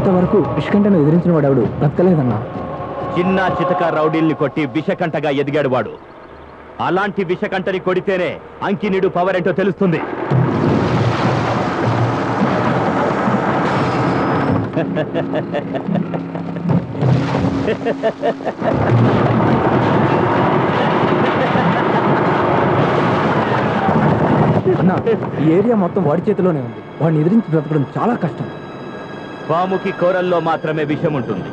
ఇంతవరకు విషకంటను ఎదిరించిన వాడు బ్రతకలేదన్నా. చిన్న చితక రౌడీల్ని కొట్టి విషకంటగా ఎదిగాడు వాడు. అలాంటి విషకంటని కొడితేనే అంకినీడు పవర్ ఏంటో తెలుస్తుంది. అన్నా, ఈ ఏరియా మొత్తం వాడి చేతిలోనే ఉంది. వాడిని ఎదిరించి బ్రతకడం చాలా కష్టం. పాముకి కూరల్లో మాత్రమే విషం ఉంటుంది,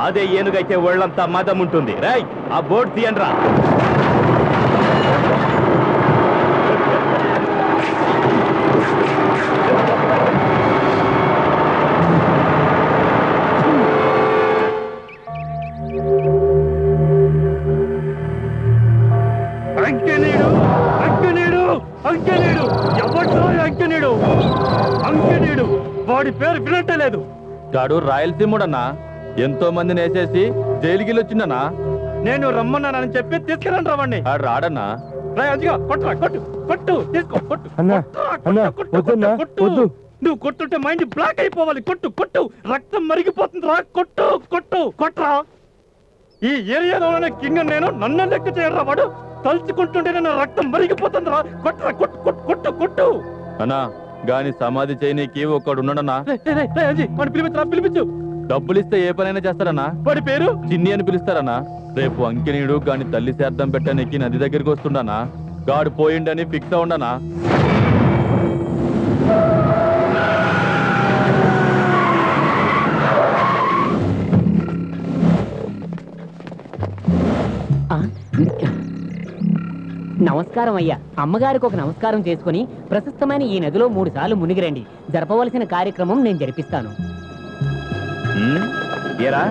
అదే ఏనుగైతే ఒళ్ళంతా మదం ఉంటుంది. రై, ఆ బోర్డు తీయండ్రా. అంకెనీడు అంకెనీడు అంకెనీడు ఎవడ్రా అంకెనీడు? అంకెనీడు వాడి పేరు వినట్టే లేదు. గాడు రాయలసీముడన్నా, ఎంతో మందిని వేసేసి జైలుకి వచ్చిందన్నా. నేను రమ్మన్నానని చెప్పి తీసుకెళ్ళండి రావండి. రాడన్నా. కొట్టు కొట్టు తీసుకో కొట్టు. నువ్వు కొట్టుంటే మైండ్ బ్లాక్ అయిపోవాలి. కొట్టు కొట్టు, రక్తం మరిగిపోతుంది రా. కొట్టు కొట్టు కొట్రా. ఈ ఏరియాలోనే కింగ్ నేను, నన్ను లెక్క చేయరా వాడు. తలుచుకుంటుంటే నా రక్తం మరిగిపోతుంది రా. కొట్రా కొట్టు కొట్టు కొట్టు కొట్టు. అన్నా, గాని సమాధి చేయనీకి ఒకడున్నాడన్నా. పిలిపించు. డబ్బులిస్తే ఏ పనైనా చేస్తారన్నా. వాడి పేరు చిన్ని అని పిలుస్తారన్నా. రేపు అంకినీడు గాని తల్లి శార్థం పెట్టడానికి నది దగ్గరికి వస్తుండనా. గాడు పోయిండని ఫిక్స్ అవుండనా. నమస్కారం అయ్యా. అమ్మగారికి ఒక నమస్కారం చేసుకుని ప్రశస్తమైన ఈ నదిలో 3 సార్లు మునిగిరండి. జరపవలసిన కార్యక్రమం నేను జరిపిస్తాను. ఏరా,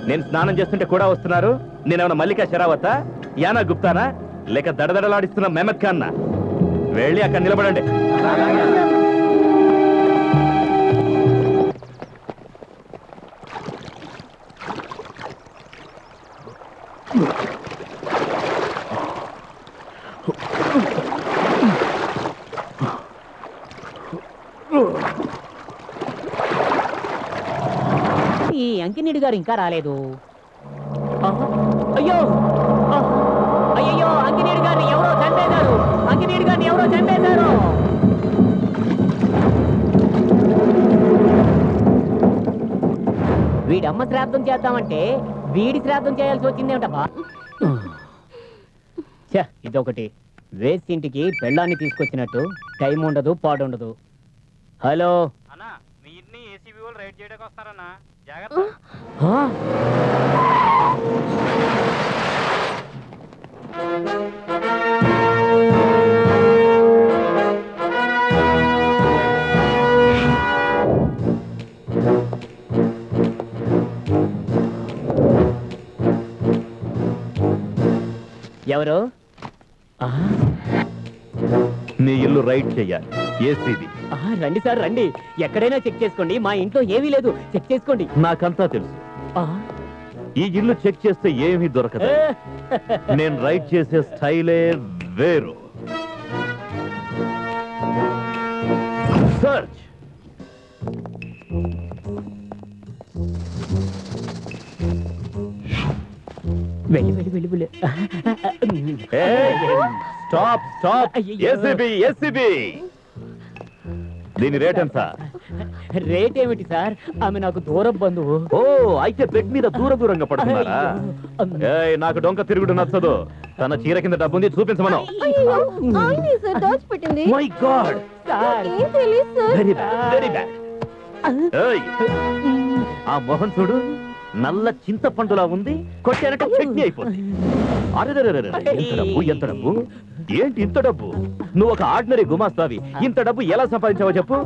నేను స్నానం చేస్తుంటే కూడా వస్తున్నారు. నేనేమన్నా మల్లికా షరావతా, యానా గుప్తానా, లేక దడదడలాడిస్తున్న మెహమద్ ఖాన్నా? వెళ్ళి అక్కడ నిలబడండి. ఈ అంకినీడు గారు ఇంకా రాలేదు. అయ్యో అయ్యో, అంకినీడు గారిని ఎవరో చంపేశారు. అంకినీడు గారిని ఎవరో చంపేశారు. వీడమ్మ శ్రాద్ధం చేద్దామంటే వీడి శ్రాద్ధం చేయాల్సి వచ్చిందేమిటబ్బా. ఇదొకటి వేస్ట్ ఇంటికి పెళ్ళాన్ని తీసుకొచ్చినట్టు టైం ఉండదు, పాడుండదు. హలో అన్నా, మీ ఇంటిని ఏసీబీ వాళ్ళు రైడ్ చేయడానికి వస్తారన్నా, జాగ్రత్త. ఎవరు? నీ ఇల్లు రైడ్ చెయ్యాలి, ఏసీబీ. రండి సార్ రండి, ఎక్కడైనా చెక్ చేసుకోండి. మా ఇంట్లో ఏమీ లేదు, చెక్ చేసుకోండి. నాకంతా తెలుసు. ఈ ఇల్లు చెక్ చేస్తే ఏమీ దొరకదు. నేను రైడ్ చేసే స్టైలే వేరు. సర్చ్. వెళ్ళి వెళ్ళి వెళ్ళి వెళ్ళి. Stop stop. ACB ACB. దీని రేట్ ఎంత? రేట్ ఏమిటి సార్, ఆమె నాకు దూరం బంధువు. ఓ, అయితే బెడ్ మీద దూరంగా పడుతున్నారా? నాకు డొంక తిరుగుడు నచ్చదు. తన చీర కింద డబ్బుంది, చూపించమను. My God, very bad, very bad. ఆ మొహం చూడు, నల్ల చింతపండులా ఉంది. కొట్టారంటే చట్నీ అయిపోతుంది. ఎంత డబ్బు, ఎంత డబ్బు, ఏంటి ఇంత డబ్బు? నువ్వు ఒక ఆర్డినరీ గుమాస్తావి, ఇంత డబ్బు ఎలా సంపాదించావో చెప్పు.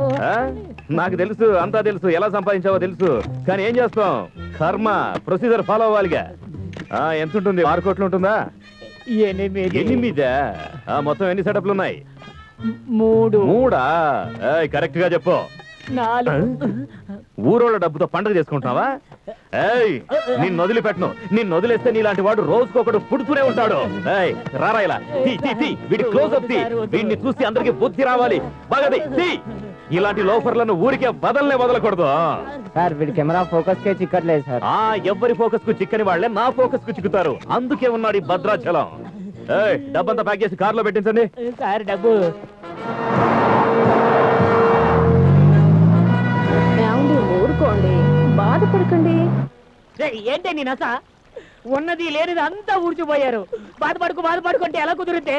నాకు తెలుసు, అంతా తెలుసు, ఎలా సంపాదించావో తెలుసు. కానీ ఏం చేస్తాం, కర్మ, ప్రొసీజర్ ఫాలో అవ్వాలిగా. ఎంత ఉంటుంది? 6 కోట్లు ఉంటుందా? 8. మొత్తం ఎన్ని సెటప్లు ఉన్నాయి? 3. కరెక్ట్ గా చెప్పు. 4. ఊరోళ్ళ డబ్బుతో పండుగ చేసుకుంటున్నావా? నిన్ను వదిలిపెట్టను. నిన్ను వదిలేస్తే నీలాంటి వాడు రోజుకొకడు పుడుతూనే ఉంటాడు. రారా ఇలా, వీడి క్లోజ్ అప్ తీ. వీడిని చూసి అందరికి బుద్ధి రావాలి. బాగా ఇలాంటి లోఫర్లను ఊరికే వదలకూడదు. సార్ వీడి కెమెరా ఫోకస్ కే చిక్కట్లేదు సార్. ఎవరి ఫోకస్ కు చిక్కని వాళ్లే నా ఫోకస్ కు చిక్కుతారు. అందుకే ఉన్నాడు ఈ భద్రాచలం. డబ్బంతా ప్యాక్ చేసి కారులో పెట్టించండి. సార్ డబ్బు ఊరుకోండి, బాధపడకండి. ఏంటి నీ నస? ఉన్నది లేనిది అంతా ఊడ్చిపోయారు. బాధపడుకుంటే ఎలా కుదిరితే?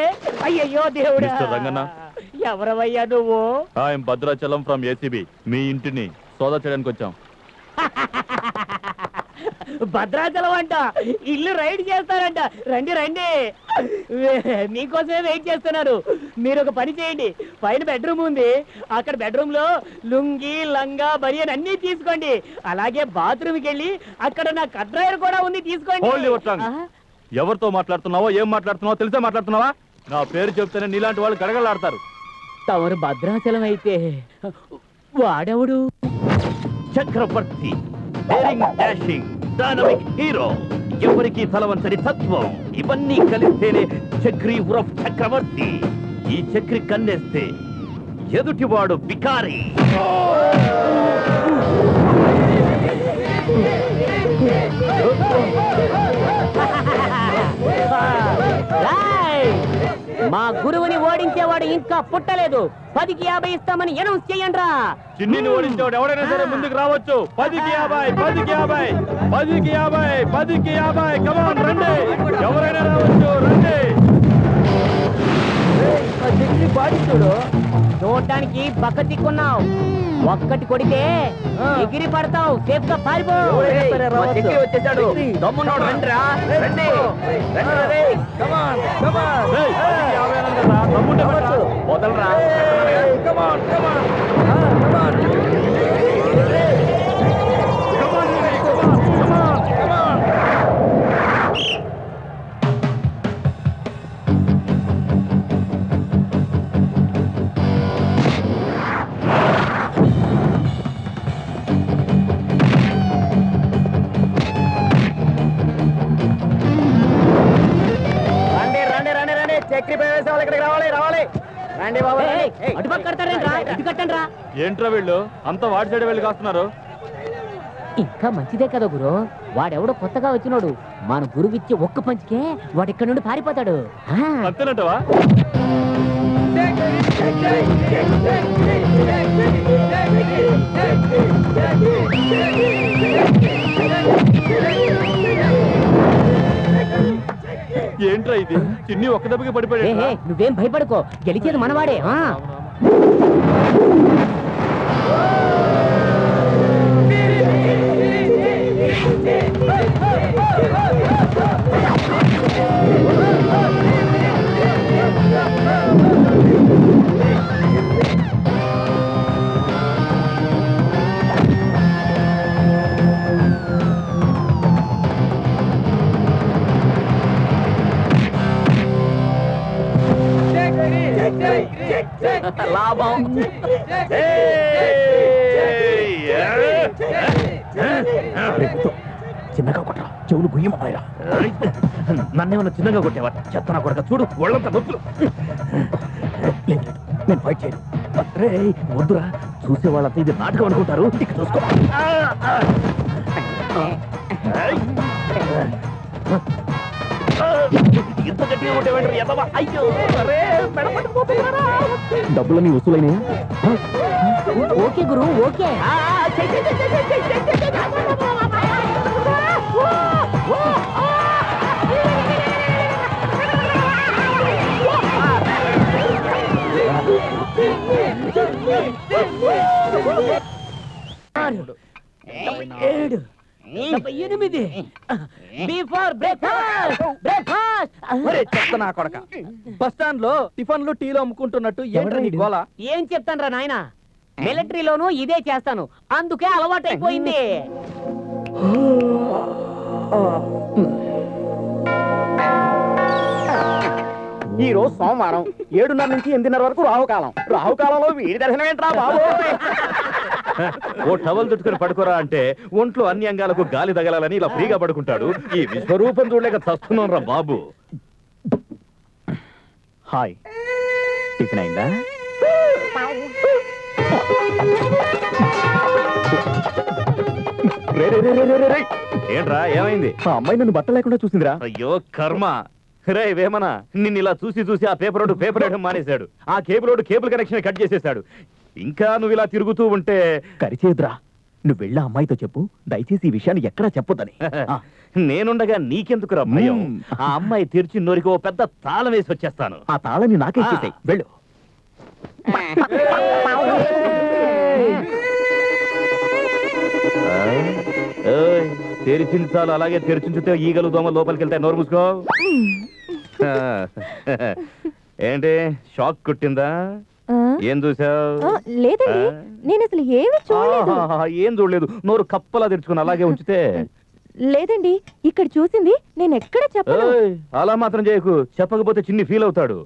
అయ్యయ్యో దేవుడా. మిస్టర్ రంగన్న. ఎవరవయ్యా నువ్వు? I'm Bhadrachalam from ACB. మీ ఇంటిని సోదా చేయడానికి వచ్చాం. భద్రాచలం అంట, ఇల్లు రైడ్ చేస్తారంట. రండి రండి, మీకోసమే వెయిట్ చేస్తున్నారు. మీరు ఒక పని చేయండి, పైన బెడ్రూమ్ ఉంది, అక్కడ బెడ్రూమ్ లో లుంగి లంగా బరియన్ అన్ని తీసుకోండి. అలాగే బాత్రూమ్కి వెళ్ళి అక్కడ నా కడ్రాయర్ కూడా ఉంది, తీసుకోండి. ఎవరితో మాట్లాడుతున్నావో ఏం మాట్లాడుతున్నావో తెలిసే మాట్లాడుతున్నావా? నా పేరు చెప్తేనే నీలాంటి వాళ్ళు గడగలాడతారు. తమరు భద్రాచలం అయితే వాడెవడు? చక్రవర్తి, డేరింగ్ డాషింగ్ డైనమిక్ హీరో, ఎవరికి తలవంచని తత్వం, ఇవన్నీ కలిస్తేనే చక్రి ఉరఫ్ చక్రవర్తి. ఈ చక్రి కన్నేస్తే ఎదుటివాడు బికారి. మా గురువుని ఓడించేవాడు ఇంకా పుట్టలేదు. 10కి 50 ఇస్తామని అనౌన్స్ చేయండి. చిన్నిని ఓడించేవాడు ఎవడైనా సరే ముందుకు రావచ్చు. 10కి 50, 10కి 50, 10కి 50, 10కి 50. కమాన్ రండి, ఎవరైనా రావచ్చు, రండి. చూడు, చూడటానికి బక్క తిక్కున్నావు. ఒక్కటి కొడితే ఎగిరి పడతావు. సేఫ్ గా పారిపో. వచ్చేసాడు. దమ్మున్నాడు, రండిరా, రండి. వదలరా. ఏంట్రా వీళ్ళు అంతా వాడి సైడ్ వెళ్ళి కాస్తున్నారు? ఇంకా మంచిదే కదా గురు. వాడెవడో కొత్తగా వచ్చినాడు. మన గురువిచ్చే ఒక్క పంచికే వాడు ఇక్కడ నుండి పారిపోతాడు. అంతేనంటవా? ఏంట్రా ఇది? చిన్ని ఒక్క దెబ్బకి పడిపోయాడు. నువ్వేం భయపడుకో, గెలిచేది మనవాడే. లాభం. చిన్నగా కొట్టరా, చెవులు గుయ్యమయ్యా. నన్నేమన్నా చిన్నగా కొట్టేవా? చెత్తనా కొడక, చూడు ఒళ్ళంతా నొప్పులు. నేను ఫైట్ చేయను. వద్దురా, చూసే వాళ్ళంతా ఇది నాటకం అనుకుంటారు. ఇక చూసుకో. ఇంత గట్టిగా కొట్టేవాడు ఎదవా. అయ్యో, డబ్బులని వసూలైనాయా? ఓకే గురు, ఓకే. ఏడు 78. Before breakfast. చెప్తా కొడక. బస్ స్టాండ్ లో టిఫన్లు టీలు అమ్ముకుంటున్నట్టు ఏం చెప్తాను రా నాయన, మిలిటరీలోనూ ఇదే చేస్తాను, అందుకే అలవాటైపోయింది. ఈ రోజు సోమవారం 7:30 నుంచి 8:30 వరకు రాహుకాలం. రాహుకాలంలో వీడి దర్శనం ఏంట్రా బాబు? ఓ టవల్ చుట్టుకుని పడుకోరా అంటే ఒంట్లో అన్ని అంగాలకు గాలి తగలాలని ఇలా ఫ్రీగా పడుకుంటాడు. ఈ విశ్వరూపం చూడలేక చస్తున్నాం రా బాబు. హాయ్, టిఫిన్ అయిందా? ఏంట్రా ఏమైంది? ఆ అమ్మాయి నన్ను బట్ట లేకుండా చూసిందిరా. అయ్యో కర్మ. రే వేమన, నిన్ను ఇలా చూసి చూసి ఆ పేపర్ రోడ్డు పేపర్ వేయడం మానేశాడు. ఆ cable road cable connection cut చేసేశాడు. ఇంకా నువ్వు ఇలా తిరుగుతూ ఉంటే కరిచేదురా. నువ్వు వెళ్ళి ఆ అమ్మాయితో చెప్పు, దయచేసి ఈ విషయాన్ని ఎక్కడా చెప్పొద్దని. నేనుండగా నీకెందుకురా భయం? ఆ అమ్మాయి తెరిచి నోరికి ఓ పెద్ద తాళం వేసి వచ్చేస్తాను. ఆ తాళని నాకే ఇచ్చేసేయ్. వెళ్ళు. తెరిచించాలి, అలాగే తెరిచించితే ఈగలు దోమలు లోపలికి వెళ్తాయి. నోరు మూసుకో. ఏంటి షాక్ కొట్టిందా? ఏం చూసావు? లేదండి, నేను అసలు ఏమీ చూడలేదు. ఏం చూడలేదు, నోరు కప్పలా తెరుచుకుని అలాగే ఉంచితే. లేదండి, ఇక్కడ చూసింది నేను ఎక్కడ చెప్పను. అలా మాత్రం చేయకు, చెప్పకపోతే చిన్ని ఫీల్ అవుతాడు.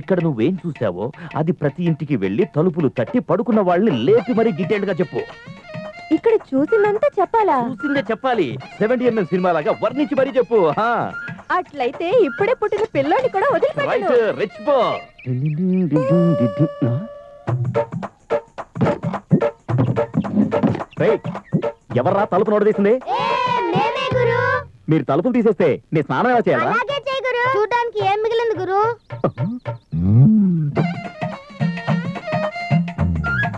ఇక్కడ నువ్వేం చూసావో అది ప్రతి ఇంటికి వెళ్ళి తలుపులు తట్టి పడుకున్న వాళ్ళని లేపి మరీ డీటెయిల్డ్ గా చెప్పు. ఇక్కడ చూసిందంతా చెప్పాలా? చూసిందే చెప్పాలి. 70mm సినిమా లాగా వర్ణించి మరీ చెప్పు. అట్లయితే ఇప్పుడే పుట్టిన పిల్లోని కూడా వదిలిపెట్టను. రెచ్చిపో. ఎవర్రా తలుపు నోడదీసింది? మీరు తలుపులు తీసేస్తే నీ స్నానం ఎలా చేయాలా? చూడడానికి ఏం మిగిలింది గురు?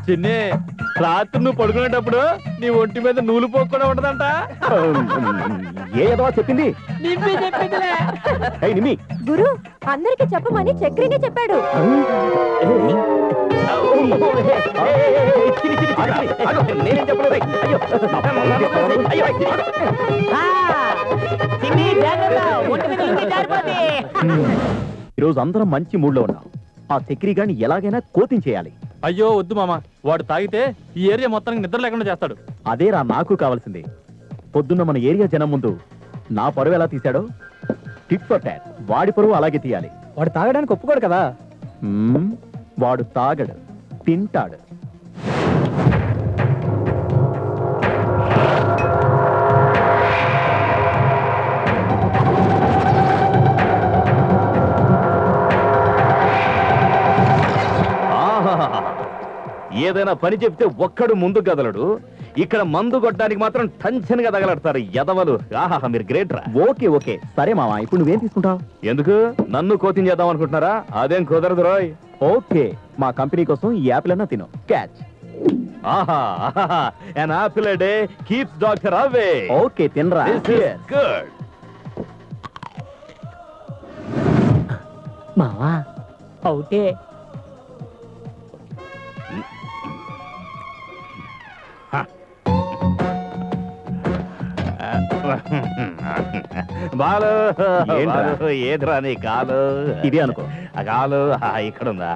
చిన్ని, రాత్రి నువ్వు పడుకునేటప్పుడు నీ ఒంటి మీద నూలు పోకుండా ఉండదంట. ఏదో చెప్పింది నిమ్మి. గురు, అందరికి చెప్పమని చక్రిని చెప్పాడు. నేనేం చెప్పలేదు. ఈరోజు అందరం మంచి మూడ్ లో ఉన్నాం. ఆ చక్రి గాని ఎలాగైనా కోతించేయాలి. అయ్యో వద్దు మామ, వాడు తాగితే ఈ ఏరియా మొత్తానికి నిద్ర లేకుండా చేస్తాడు. అదేరా నాకు కావాల్సింది. పొద్దున్న మన ఏరియా జనం ముందు నా పరువు ఎలా తీశాడో టిట్ ఫర్ టాట్ వాడి పరువు అలాగే తీయాలి. వాడు తాగడానికి ఒప్పుకోడు కదా. వాడు తాగడు, తింటాడు. ఏదైనా పని చెప్తే ఒక్కడు ముందు కదలడు. ఇక్కడ మందు కొట్టడానికి మాత్రం టెన్షన్ గా తగలడతారు ఎదవలు. ఆహా, మీరు గ్రేట్ రా. ఓకే ఓకే సరే మావా, ఇప్పుడు నువ్వేం తీసుకుంటావు? ఎందుకు నన్ను కోచింగ్ చేద్దాం అనుకుంటున్నారా? అదేం కుదరదు రోయ్. ఓకే, మా కంపెనీ కోసం ఈ యాపిల్ అన్నా తిను. క్యాచ్. ఆహా, an apple a day keeps doctor away. Okay తినరా. Good. మావా అవుటే. బాలు, ఏదిరా నీ కాలు? ఇదే అనుకో. కాలు ఇక్కడ ఉందా?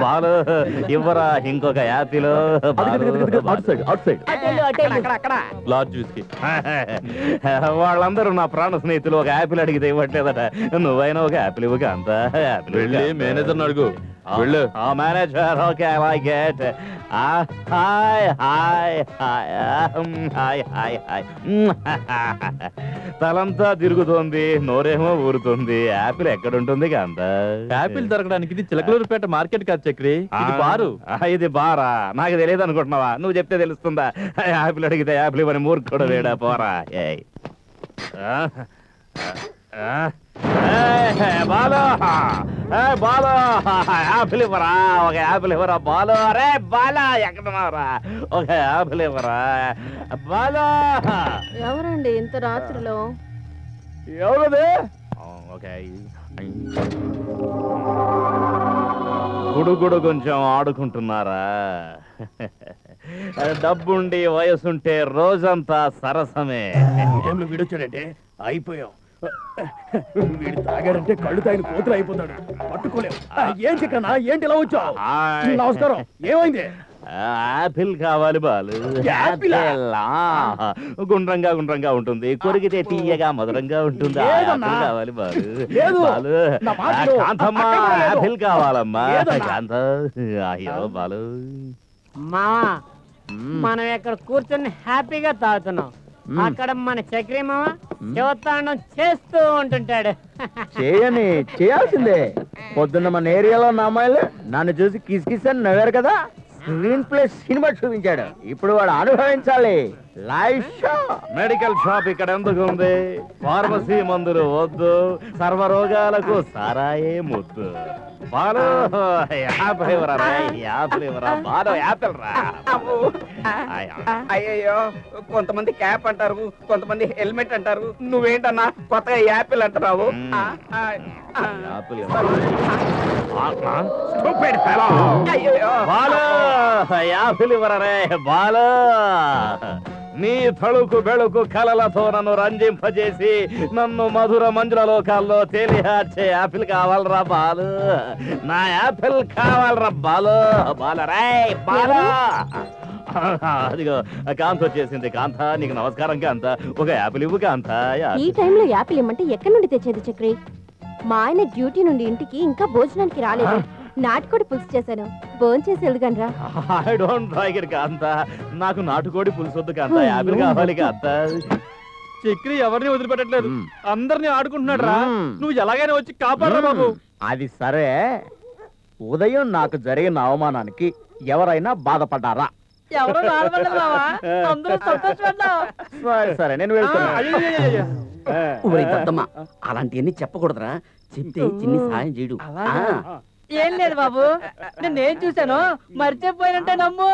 బాలు ఇవ్వరా ఇంకొక యాపిల్. Large whisky. వాళ్ళందరూ నా ప్రాణ స్నేహితులు. ఒక యాపిల్ అడిగితే ఇవ్వట్లేదట. నువ్వైనా ఒక యాపిల్ ఇవ్వక. అంత వెళ్ళి మేనేజర్ అడుగు. వెళ్ళు. Manager okay, I like it. Hi hi hi hi hi hi. తలంతా తిరుగుతోంది, నోరేమో ఊరుతుంది. యాపిల్ ఎక్కడుంటుంది కాంత? యాపిల్ దొరకడానికి ఇది చిలకలూరుపేట మార్కెట్ కాదు చక్రి, ఇది బారు. ఇది బారా? నాకు తెలియదు అనుకుంటున్నావా? నువ్వు చెప్తే తెలుస్తుందా? యాపిల్ అడిగితే యాపిల్ ఇవ్వని మూర్ఖుడు వేడా పోరా. బాలో బాలో, యాపిల్ ఇవ్వరా, ఒక యాపిల్ ఇవ్వరా బాలో. అరే బాలా ఎక్కడున్నారా? ఒక యాపిల్ ఇవ్వరా బాలా. ఎవరండి ఇంత రాత్రిలో? ఎవరది? ఓకే, గుడుగుడు కొంచెం ఆడుకుంటున్నారా? డబ్బుండి వయసుంటే రోజంతా సరసమే. వీడొచ్చాడంటే అయిపోయాం. వీడు తాగాడంటే కళ్ళు తాగిన కోతులు అయిపోతాడు. పట్టుకోలేవు. ఏం చిక్కనా? ఏంటి ఇలా వచ్చావు? నమస్కారం. ఏమైంది? యాపిల్ కావాలి బాలు. యాపిల్ గుండ్రంగా గుండ్రంగా ఉంటుంది, కొరికితే తీయగా మధురంగా ఉంటుంది. యాపిల్ కావాలి బాలు. బాలు కాంతమ్మా, యాపిల్ కావాలమ్మా. కాంత, అయ్యో బాలు. మావా, మనం ఇక్కడ కూర్చొని హ్యాపీగా తాగుతున్నాం. అక్కడ మన చక్రి మామ శివతాండం చేస్తూ ఉంటుంటాడు. చేయాల్సిందే. పొద్దున్న మన ఏరియాలో ఉన్న అమ్మాయిలు నన్ను చూసి కిస్ కిస్ అని నవ్వారు కదా. స్క్రీన్ ప్లే సినిమా చూపించాడు. ఇప్పుడు వాడు అనుభవించాలి. Live show. మెడికల్ షాప్ ఇక్కడ ఎందుకు ఉంది? ఫార్మసీ మందులు వద్దు, సర్వరోగాలకు సారాయే ముద్దు. బాలు యాపిల్ ఇవ్వరా, యాపిల్ ఇవ్వరా బాలు, యాపిల్ రా. అయ్యయ్యో, కొంతమంది క్యాప్ అంటారు, కొంతమంది హెల్మెట్ అంటారు. నువ్వేంటన్నా కొత్తగా యాపిల్ అంటున్నావు? యాపిల్ బాలు యాపిల్ ఇవ్వరా రే బాలు. నీ తళుకు బెళుకు కలలతో నన్ను రంజింపజేసి నన్ను మధుర మంజుల లోకాల్లో తేలియార్చే యాపిల్ కావాలరా బాలు. నా యాపిల్ కావాలరా బాలు. బాలరే బాలు. అదిగో కాంత వచ్చేసింది. కాంత నీకు నమస్కారం కాంత. ఒక యాపిల్ ఇవ్వు కాంత. ఈ టైంలో యాపిల్ ఇమ్మంటే ఎక్కడి నుండి తెచ్చేది చక్రి? మా ఆయన డ్యూటీ నుండి ఇంటికి ఇంకా భోజనానికి రాలేదు. నాటుకోడి పులుసు చేశాను, భోంచేసి వెళ్దుగానరా. ఐ డోంట్ లైక్ ఇట్ కాంత. నాకు నాటుకోడి పులుసు వద్దు కాంత, యాపిల్ కావాలి కాంత. చక్రి ఎవరిని వదిలిపెట్టట్లేదు, అందరిని ఆడుకుంటున్నాడు రా. నువ్వు ఎలాగైనా వచ్చి కాపాడరా బాబు. అది సరే, ఉదయం నాకు జరిగిన అవమానానికి ఎవరైనా బాధపడ్డారా? ఎవరో సరే సరే, నేను వెళ్తున్నా. అలాంటివన్నీ చెప్పకూడదురా. చెప్తే చిన్ని సాయం చేయడు. ఏం లేదు బాబు, నేను చూశాను, మర్చిపోయినంటే నమ్ము.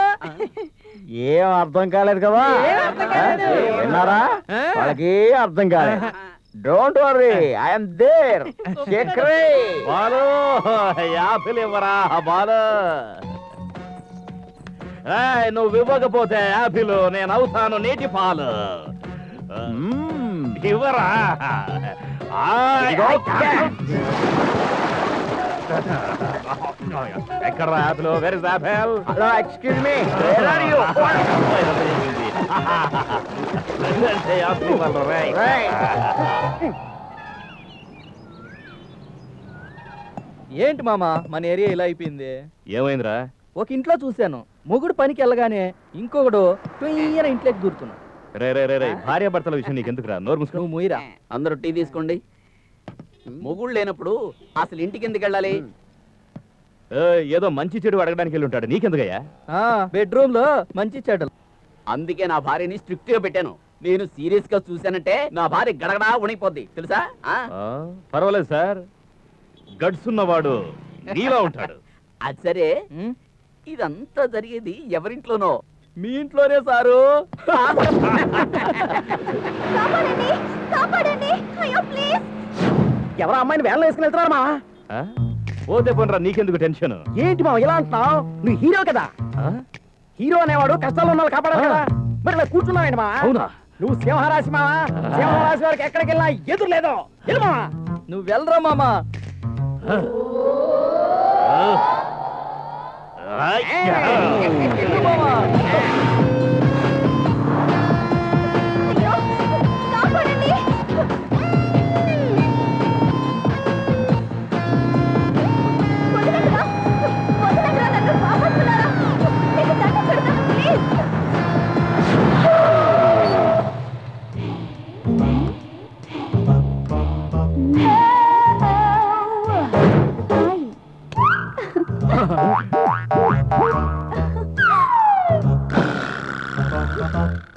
ఏం అర్థం కాలేదు కదా? విన్నారా? వాళ్ళకి అర్థం కాలేదు. Don't worry, I'm there. Chakri Balu apple ఇవ్వరా బాలు. నువ్వు ఇవ్వకపోతే యాపిల్ నేను అవుతాను నీటి పాలు. ఇవ్వరా. ఎక్కడ apple? Where is apple? Hello, excuse me, where are you? Apple ఇవ్వాలి రైట్. ఏంటి మామ మన ఏరియా ఇలా అయిపోయింది? ఏమైందిరా? ఒక ఇంట్లో చూశాను, మొగుడు పనికి వెళ్ళగానే ఇంకొకడు తొయ్యన ఇంట్లోకి దూరుతున్నాడు. రే రే రే రే, భార్య భర్తల విషయం నీకెందుకురా? నోరు మూసుకో. నువ్వు ముయిరా. అందరూ టీ తీసుకోండి. మొగుళ్ళు లేనప్పుడు అసలు ఇంటికి ఎందుకు వెళ్ళాలి? ఏదో మంచి చెడు అడగడానికి వెళ్ళి ఉంటాడు, నీకెందుకయ్యా? బెడ్రూమ్ లో మంచి చెడ్డలు. అందుకే నా భార్యని స్ట్రిక్ట్ గా పెట్టాను. నేను సీరియస్ గా చూశానంటే నా భార్య గడగడా ఉణిపోద్ది తెలుసా? పర్వాలేదు సార్, గడ్స్ ఉన్నవాడు నీలా ఉంటాడు. అది సరే, ఇదంతా జరిగేది ఎవరింట్లోనో? మీ ఇంట్లోనే సారు. ఎవరో అమ్మాయిని వేళ వేసుకుని వెళ్తున్నారు మా. పోతే పోనరా, నీకెందుకు టెన్షన్? ఏంటి మా ఇలా అంటున్నావు? నువ్వు హీరో కదా. హీరో అనేవాడు కష్టాల్లో ఉన్న వాళ్ళు కాపాడాలి కదా. మరి ఇలా కూర్చున్నావు మా. అవునా? నువ్వు సింహరాశి మావా. సింహరాశి వారికి ఎక్కడికి వెళ్ళినా ఎదురు లేదు. మావా నువ్వు వెళ్ళరా మామా.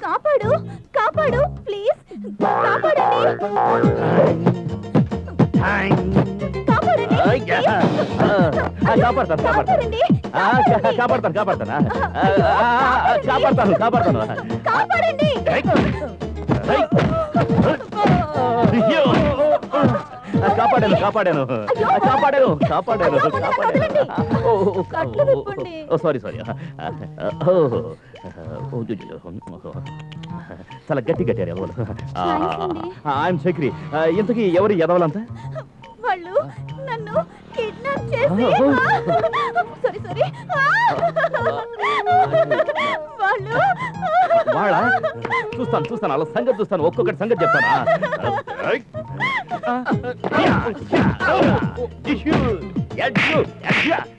కాపాడు కాపాడు ప్లీజ్, కాపాడండి కాపాడాను కాపాడాను కాపాడాను కాపాడాను సారీ సారీ. చాలా గట్టి గట్టారు ఎవరు. ఐఎమ్ చక్రి. ఇంతకీ ఎవరు ఎదవాలంతా? వాళ్ళు నన్ను కిడ్నాప్ చేసి సారీ సారీ వాళ్ళు వాళ్ళ చూస్తాను చూస్తాను వాళ్ళ సంగతి చూస్తాను, ఒక్కొక్కటి సంగతి చెప్తానా.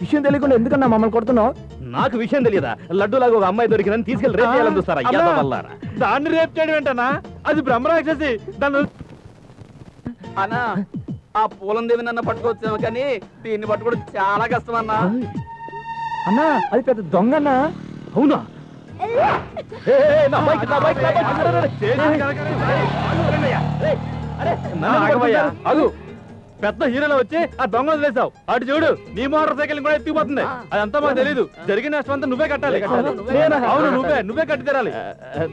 విషయం తెలియకుండా ఎందుకన్నా మమ్మల్ని కొడుతున్నావు? నాకు విషయం తెలియదా? లడ్డూలాగా ఒక అమ్మాయి దొరికిందని తీసుకెళ్లి రేపు చేయాలని చూస్తారా? దాన్ని రేపు చేయడం ఏంటన్నా? అది బ్రహ్మరాక్షసి. దాన్ని అన్నా, ఆ పూలం దేవి నన్ను పట్టుకోవచ్చాము, కానీ దీన్ని పట్టుకోవడం చాలా కష్టం అన్నా. అన్నా అది పెద్ద దొంగన్నా. అవునా? అగు పెద్ద హీరోలో వచ్చి ఆ దొంగ వదిలేసావు. అటు చూడు నీ మోటార్ సైకిల్ కూడా ఎత్తిపోతుంది. అదంతా మాకు తెలీదు. జరిగిన నష్టం అంతా నువ్వే కట్టాలి. అవును నువ్వే కట్టి తీరాలి.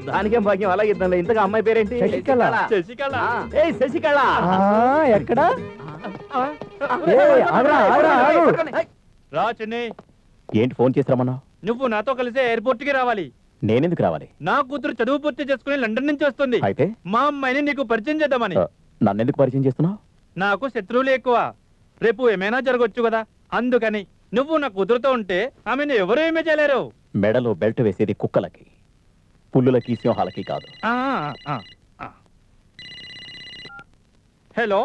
దానికేం భాగ్యం. అలాగే ఇద్దాంలే. ఇంతగా అమ్మాయి పేరేంటి? శశికళ. శశికళ ఎక్కడ? రా చెన్నై. ఏంటి ఫోన్ చేసి రమ్మన్నా? నువ్వు నాతో కలిసి ఎయిర్పోర్ట్ కి రావాలి. నేనెందుకు రావాలి? నా కూతురు చదువు పూర్తి చేసుకుని లండన్ నుంచి వస్తుంది. అయితే మా అమ్మాయిని నీకు పరిచయం చేద్దామని. నన్నెందుకు పరిచయం చేస్తున్నావు? నాకు శత్రువులు ఎక్కువ. రేపు ఏమైనా జరగొచ్చు కదా, అందుకని. నువ్వు నా కూతురుతో ఉంటే ఆమెను ఎవరు ఏమీ చేయలేరు. మెడలో బెల్ట్ వేసేది కుక్కలకి, పుల్లులకి, సింహాలకి కాదు. హలో,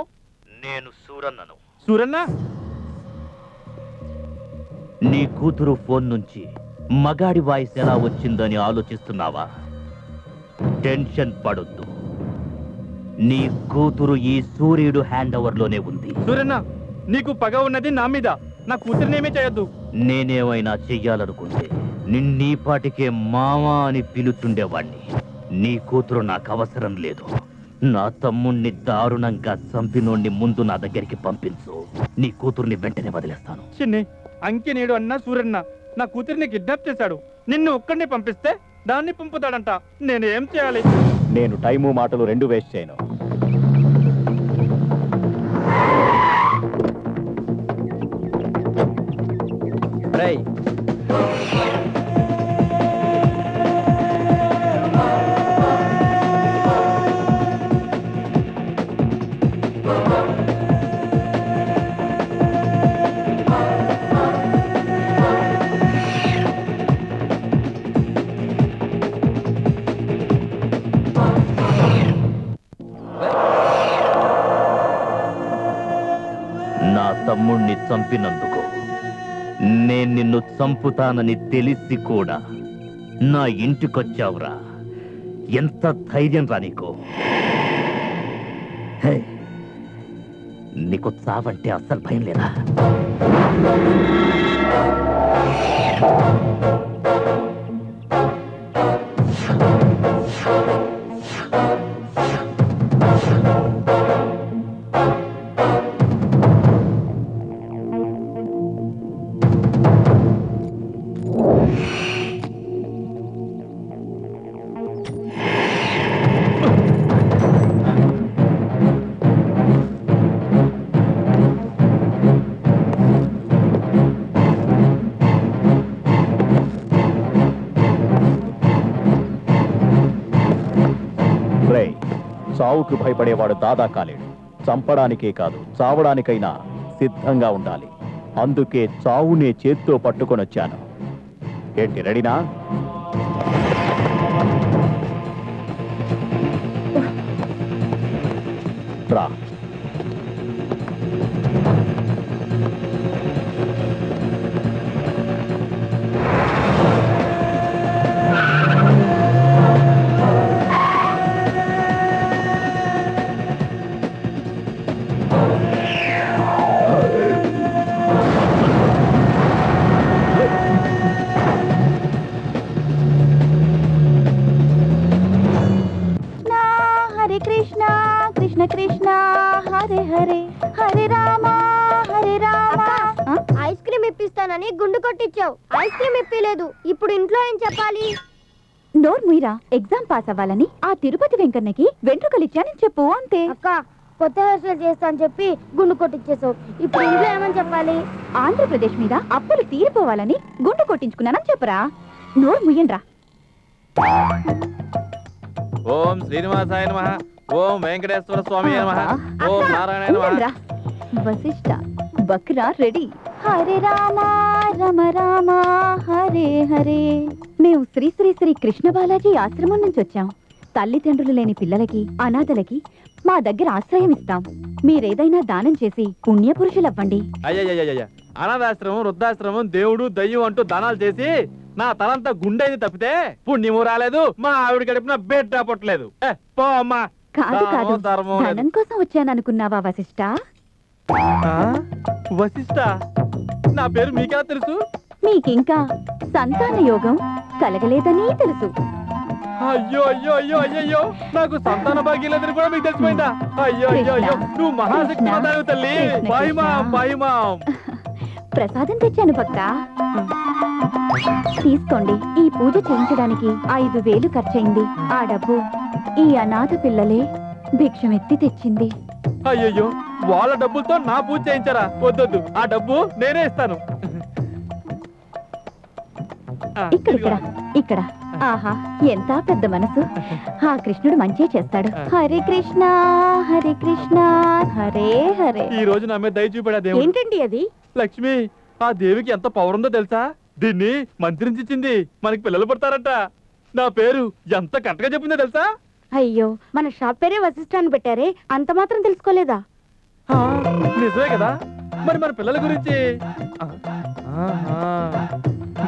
నేను సూరన్నను. సూరన్న, నీ కూతురు ఫోన్ నుంచి మగాడి వాయిస్ ఎలా వచ్చిందని ఆలోచిస్తున్నావా? టెన్షన్ పడొద్దు. నీ కూతురు ఈ సూర్యుడు హ్యాండ్ ఓవర్ లోనే ఉంది. సూరన్న, నీకు పగ ఉన్నది నా మీద. నా కూతురునేమీ చేయొద్దు. నేనేమైనా చెయ్యాలనుకుంటే నిన్నీ పాటికే మామా అని పిలుచుండేవాణ్ణి. నీ కూతురు నాకు అవసరం లేదు. నా తమ్ముణ్ణి దారుణంగా చంపినోణ్ణి ముందు నా దగ్గరికి పంపించు. నీ కూతుర్ని వెంటనే వదిలేస్తాను. చిన్ని, అంకి నేడు అన్న సూరన్న నా కూతురిని కిడ్నాప్ చేశాడు. నిన్ను ఒక్కడిని పంపిస్తే దాన్ని పంపుతాడంట. నేను ఏం చేయాలి? నేను టైము మాటలు రెండు వేస్ట్ చేయను. నా తమ్ముణ్ణి చంపినందుకు నేను నిన్ను చంపుతానని తెలిసి కూడా నా ఇంటికొచ్చావురా. ఎంత ధైర్యం రా నీకు? నీకు చావంటే అస్సలు భయం లేదా? చావుకు భయపడేవాడు దాదా కాలేడు. చంపడానికే కాదు, చావడానికైనా సిద్ధంగా ఉండాలి. అందుకే చావునే చేత్తో పట్టుకొనొచ్చాను. ఏంటి, రెడీనా? రా. కృష్ణ కృష్ణ హరే హరే హరే రామ హరే రామ. ఐస్ క్రీమ్ ఇప్పిస్తానని గుండు కొట్టించావు. Ice cream ఇప్పలేదు. ఇప్పుడు ఇంట్లో ఏం చెప్పాలి? నోర్ మీరా, ఎగ్జామ్ పాస్ అవ్వాలని ఆ తిరుపతి వెంకన్నకి వెంట్రుకలిచ్చానని చెప్పు, అంతే. అక్క, కొత్త హెయిర్ స్టైల్ చేస్తా అని చెప్పి గుండు కొట్టించేసావు. ఇప్పుడు ఇంట్లో ఏమని చెప్పాలి? ఆంధ్రప్రదేశ్ మీద అప్పులు తీరిపోవాలని గుండు కొట్టించుకున్నానని చెప్పరా. నోరు ముయ్యండ్రా. ఓం శ్రీనివాసాయ నమః, ఓం వెంకటేశ్వర స్వామి నమః, ఓం నారాయణ నమః. వశిష్ఠ బక్రా రెడీ. హరే రామ రమ రామ హరే హరే. మేము శ్రీ శ్రీ శ్రీ కృష్ణ బాలాజీ ఆశ్రమం నుంచి వచ్చాం. తల్లిదండ్రులు లేని పిల్లలకి, అనాథలకి మా దగ్గర ఆశ్రయం ఇస్తాం. మీరేదైనా దానం చేసి పుణ్యపురుషులవ్వండి. అయ్యయ్యయ్య, అనాథాశ్రమం, వృద్ధాశ్రమం, దేవుడు, దయ్యం అంటూ దానాలు చేసి నా తలంతా గుండెది తప్పితే పుణ్యము రాలేదు. మా ఆవిడ గడిపిన బిడ్డ పుట్టలేదు. పో అమ్మా. కాదు కాదు, ధనం కోసం వచ్చాననుకున్నావా వశిష్ఠ? వశిష్ఠ? నా పేరు మీకెలా తెలుసు? మీకింకా సంతాన యోగం కలగలేదని తెలుసు. అయ్యో అయ్యో అయ్యో అయ్యో నాకు సంతాన భాగ్యం లేదని కూడా మీకు తెలిసిపోయిందా? అయ్యో అయ్యో అయ్యో నువ్వు మహాశక్తివంతురాలు తల్లి. బాయిమా ప్రసాదం తెచ్చాను భక్త, తీసుకోండి. ఈ పూజ చేయించడానికి 5,000 ఖర్చయింది. ఆ డబ్బు ఈ అనాథ పిల్లలే భిక్షమెత్తి తెచ్చింది. అయ్యయ్యో వాళ్ళ డబ్బులతో నా పూజ చేయించారా? వద్దొద్దు, ఆ డబ్బు నేనే ఇస్తాను. ఇక్కడ ఆహా ఎంత పెద్ద మనసు. ఆ కృష్ణుడు మంచి చేస్తాడు. హరే కృష్ణ హరే కృష్ణ హరే హరే. ఈ రోజు నా మీద దయ చూపాడు దేవుడు. ఏంటండి అది? లక్ష్మి, ఆ దేవికి ఎంత పవర్ ఉందో తెలుసా? దీన్ని మంత్రించింది, మనకి పిల్లలు పుడతారట. నా పేరు ఎంత కరెక్ట్గా చెప్పిందో తెలుసా? అయ్యో మన షాప్ పేరే వశిష్ఠాన్ని పెట్టారే, అంత మాత్రం తెలుసుకోలేదా? నిజమే కదా. మరి మన పిల్లల గురించి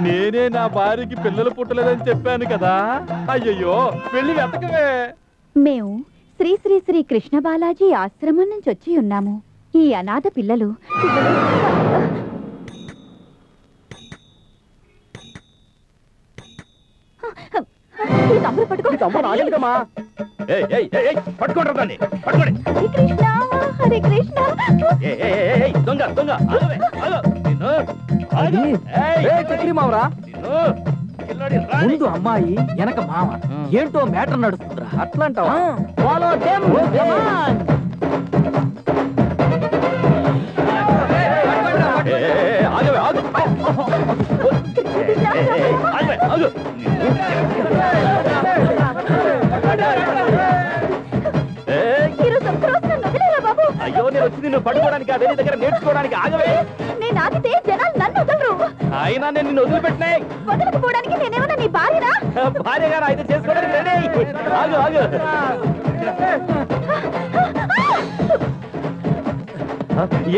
నేనే నా భార్యకి పిల్లలు పుట్టలేదని చెప్పాను కదా. అయ్యయ్యో వెళ్ళి వెతకవే. మేము శ్రీ శ్రీ శ్రీ కృష్ణ బాలాజీ ఆశ్రమం నుంచి వచ్చి ఉన్నాము. ఈ అనాథ పిల్లలు పట్టుకోండి దాన్ని, పట్టుకోండి. హరే కృష్ణ హరే కృష్ణ. దొంగ దొంగ మావరా ముందు అమ్మాయి వెనక మామ, ఏంటో మ్యాటర్ నడుస్తుందిరా. అట్లా అంటావా? అయ్యో నేను వచ్చి నిన్ను పట్టుకోవడానికి, అదే దగ్గర నేర్చుకోవడానికి. ఆగవే. నేను ఆగితే జనాలు నన్ను వదలరు. అయినా నేను నిన్ను వదిలిపెట్టినాయి. వదలకపోవడానికి నేనేమన్నా నీ భార్యనా? భార్యగా అయితే చేసుకోవడానికి రెడీ. ఆగు ఆగు.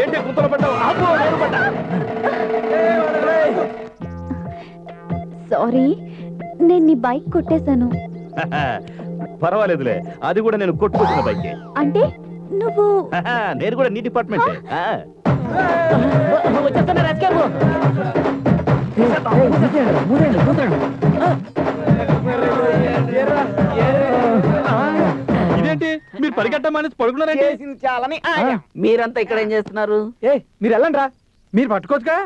ఏంటి గుంతలు పడ్డావు? ఆగు, నేను పడ్డా. సారీ, నేను నీ బైక్ కొట్టేశాను. పర్వాలేదులే, అది కూడా నేను కొట్టుకొచ్చిన బైక్. అంటే నువ్వు? నేను కూడా నీ డిపార్ట్మెంట్. ఇదేంటి మీరు పరిగెట్టమని పడుకున్నారంటే? చాలని మీరంతా ఇక్కడ ఏం చేస్తున్నారు? మీరు వెళ్ళండి రా, మీరు పట్టుకోవచ్చుగా.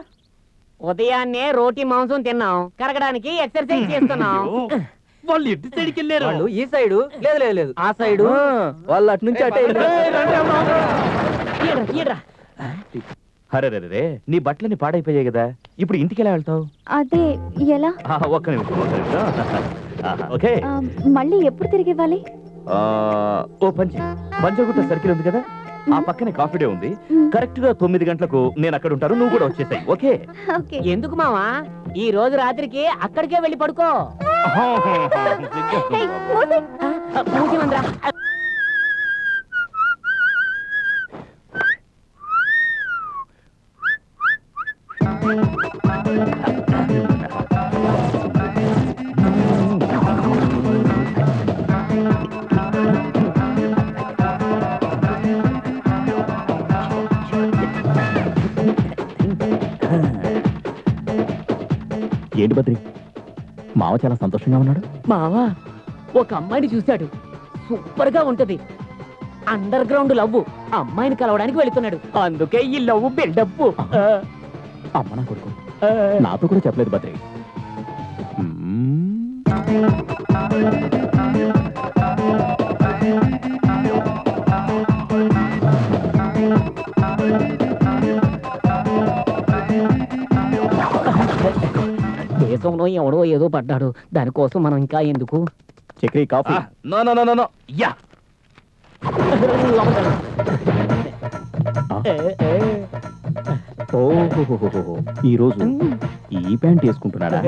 ఉదయాన్నే రోటీ మాంసం తిన్నాం, కరగడానికి ఎక్సర్సైజ్ చేస్తున్నాం. వాళ్ళు ఎటు సైడ్కి వెళ్ళారు? వాళ్ళు ఈ సైడు. లేదు లేదు లేదు, ఆ సైడు. వాళ్ళు అటు నుంచి అటే. అరే రే, నీ బట్టలని పాడైపోయాయి కదా, ఇప్పుడు ఇంటికి ఎలా వెళ్తావు? అదే ఎలా? ఒక్క నిమిషం. ఓకే, మళ్ళీ ఎప్పుడు తిరిగి ఇవ్వాలి? ఓ పంచగుట్ట సర్కిల్ ఉంది కదా, ఆ పక్కనే కాఫీ డే ఉంది. కరెక్ట్ గా 9 గంటలకు నేను అక్కడ ఉంటాను, నువ్వు కూడా వచ్చేసాయి. ఓకే? ఎందుకు మావా, ఈ రోజు రాత్రికి అక్కడికే వెళ్ళి పడుకో. ఏంటి బద్రి, మావ చాలా సంతోషంగా ఉన్నాడు. మావా ఒక అమ్మాయిని చూశాడు, సూపర్ గా ఉంటది. Under ground love. అమ్మాయిని కలవడానికి వెళుతున్నాడు, అందుకే ఈ లవ్ బిల్డప్. అమ్మ నా కొడుకు నాతో కూడా చెప్పలేదు బద్రి. దేశంలో ఎవడో ఏదో పడ్డాడు, దానికోసం మనం ఇంకా ఎందుకు? Chakri coffee. No no no no. Yeah. ఓహో, ఈ రోజు ఈ ప్యాంట్ వేసుకుంటున్నాడా?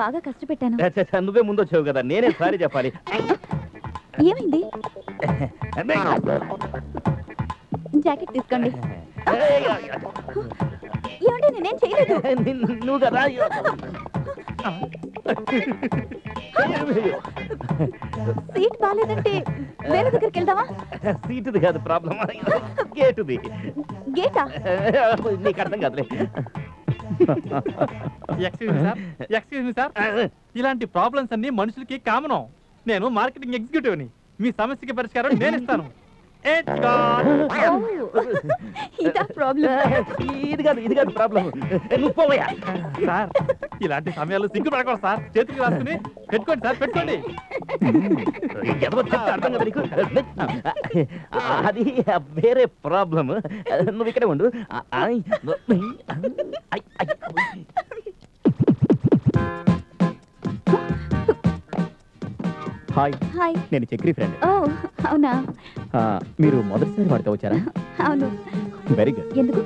బాగా కష్టపెట్టాను. నువ్వే ముందు వచ్చావు కదా, నేనే సారీ చెప్పాలి. ఏమైంది? జాకెట్ తీసుకోండి. ఏమండి, నేనేం చేయలేదు. నువ్వు కదా సీట్ బాగాలేదంటే వేరే దగ్గరికి వెళ్దామా? సీటుది కాదు ప్రాబ్లం, గేటుది. గేటా? నీకు అర్థం కాదులే. ఎక్స్క్యూజ్ మీ సార్, ఇలాంటి ప్రాబ్లమ్స్ అన్ని మనుషులకి కామన్. నేను మార్కెటింగ్ ఎగ్జిక్యూటివ్ ని, మీ సమస్యకి పరిష్కారం నేను ఇస్తాను. ఇదా ప్రాబ్లం? ఇది కాదు ప్రాబ్లం, నువ్వు పోవయ్యా. సార్ ఇలాంటి సమయాల్లో సిగ్గు పడకూడదు సార్, చేతికి రాసుకుని పెట్టుకోండి సార్, పెట్టుకోండి. ఎవరు చెప్తే అర్థం కదా నీకు? అది వేరే ప్రాబ్లం, నువ్వు ఇక్కడే ఉండు. Hi, hi. నేను చక్రి ఫ్రెండ్. ఓ అవునా? మీరు మొదటిసారి వాడితో వచ్చారా? అవును. Very good. ఎందుకు?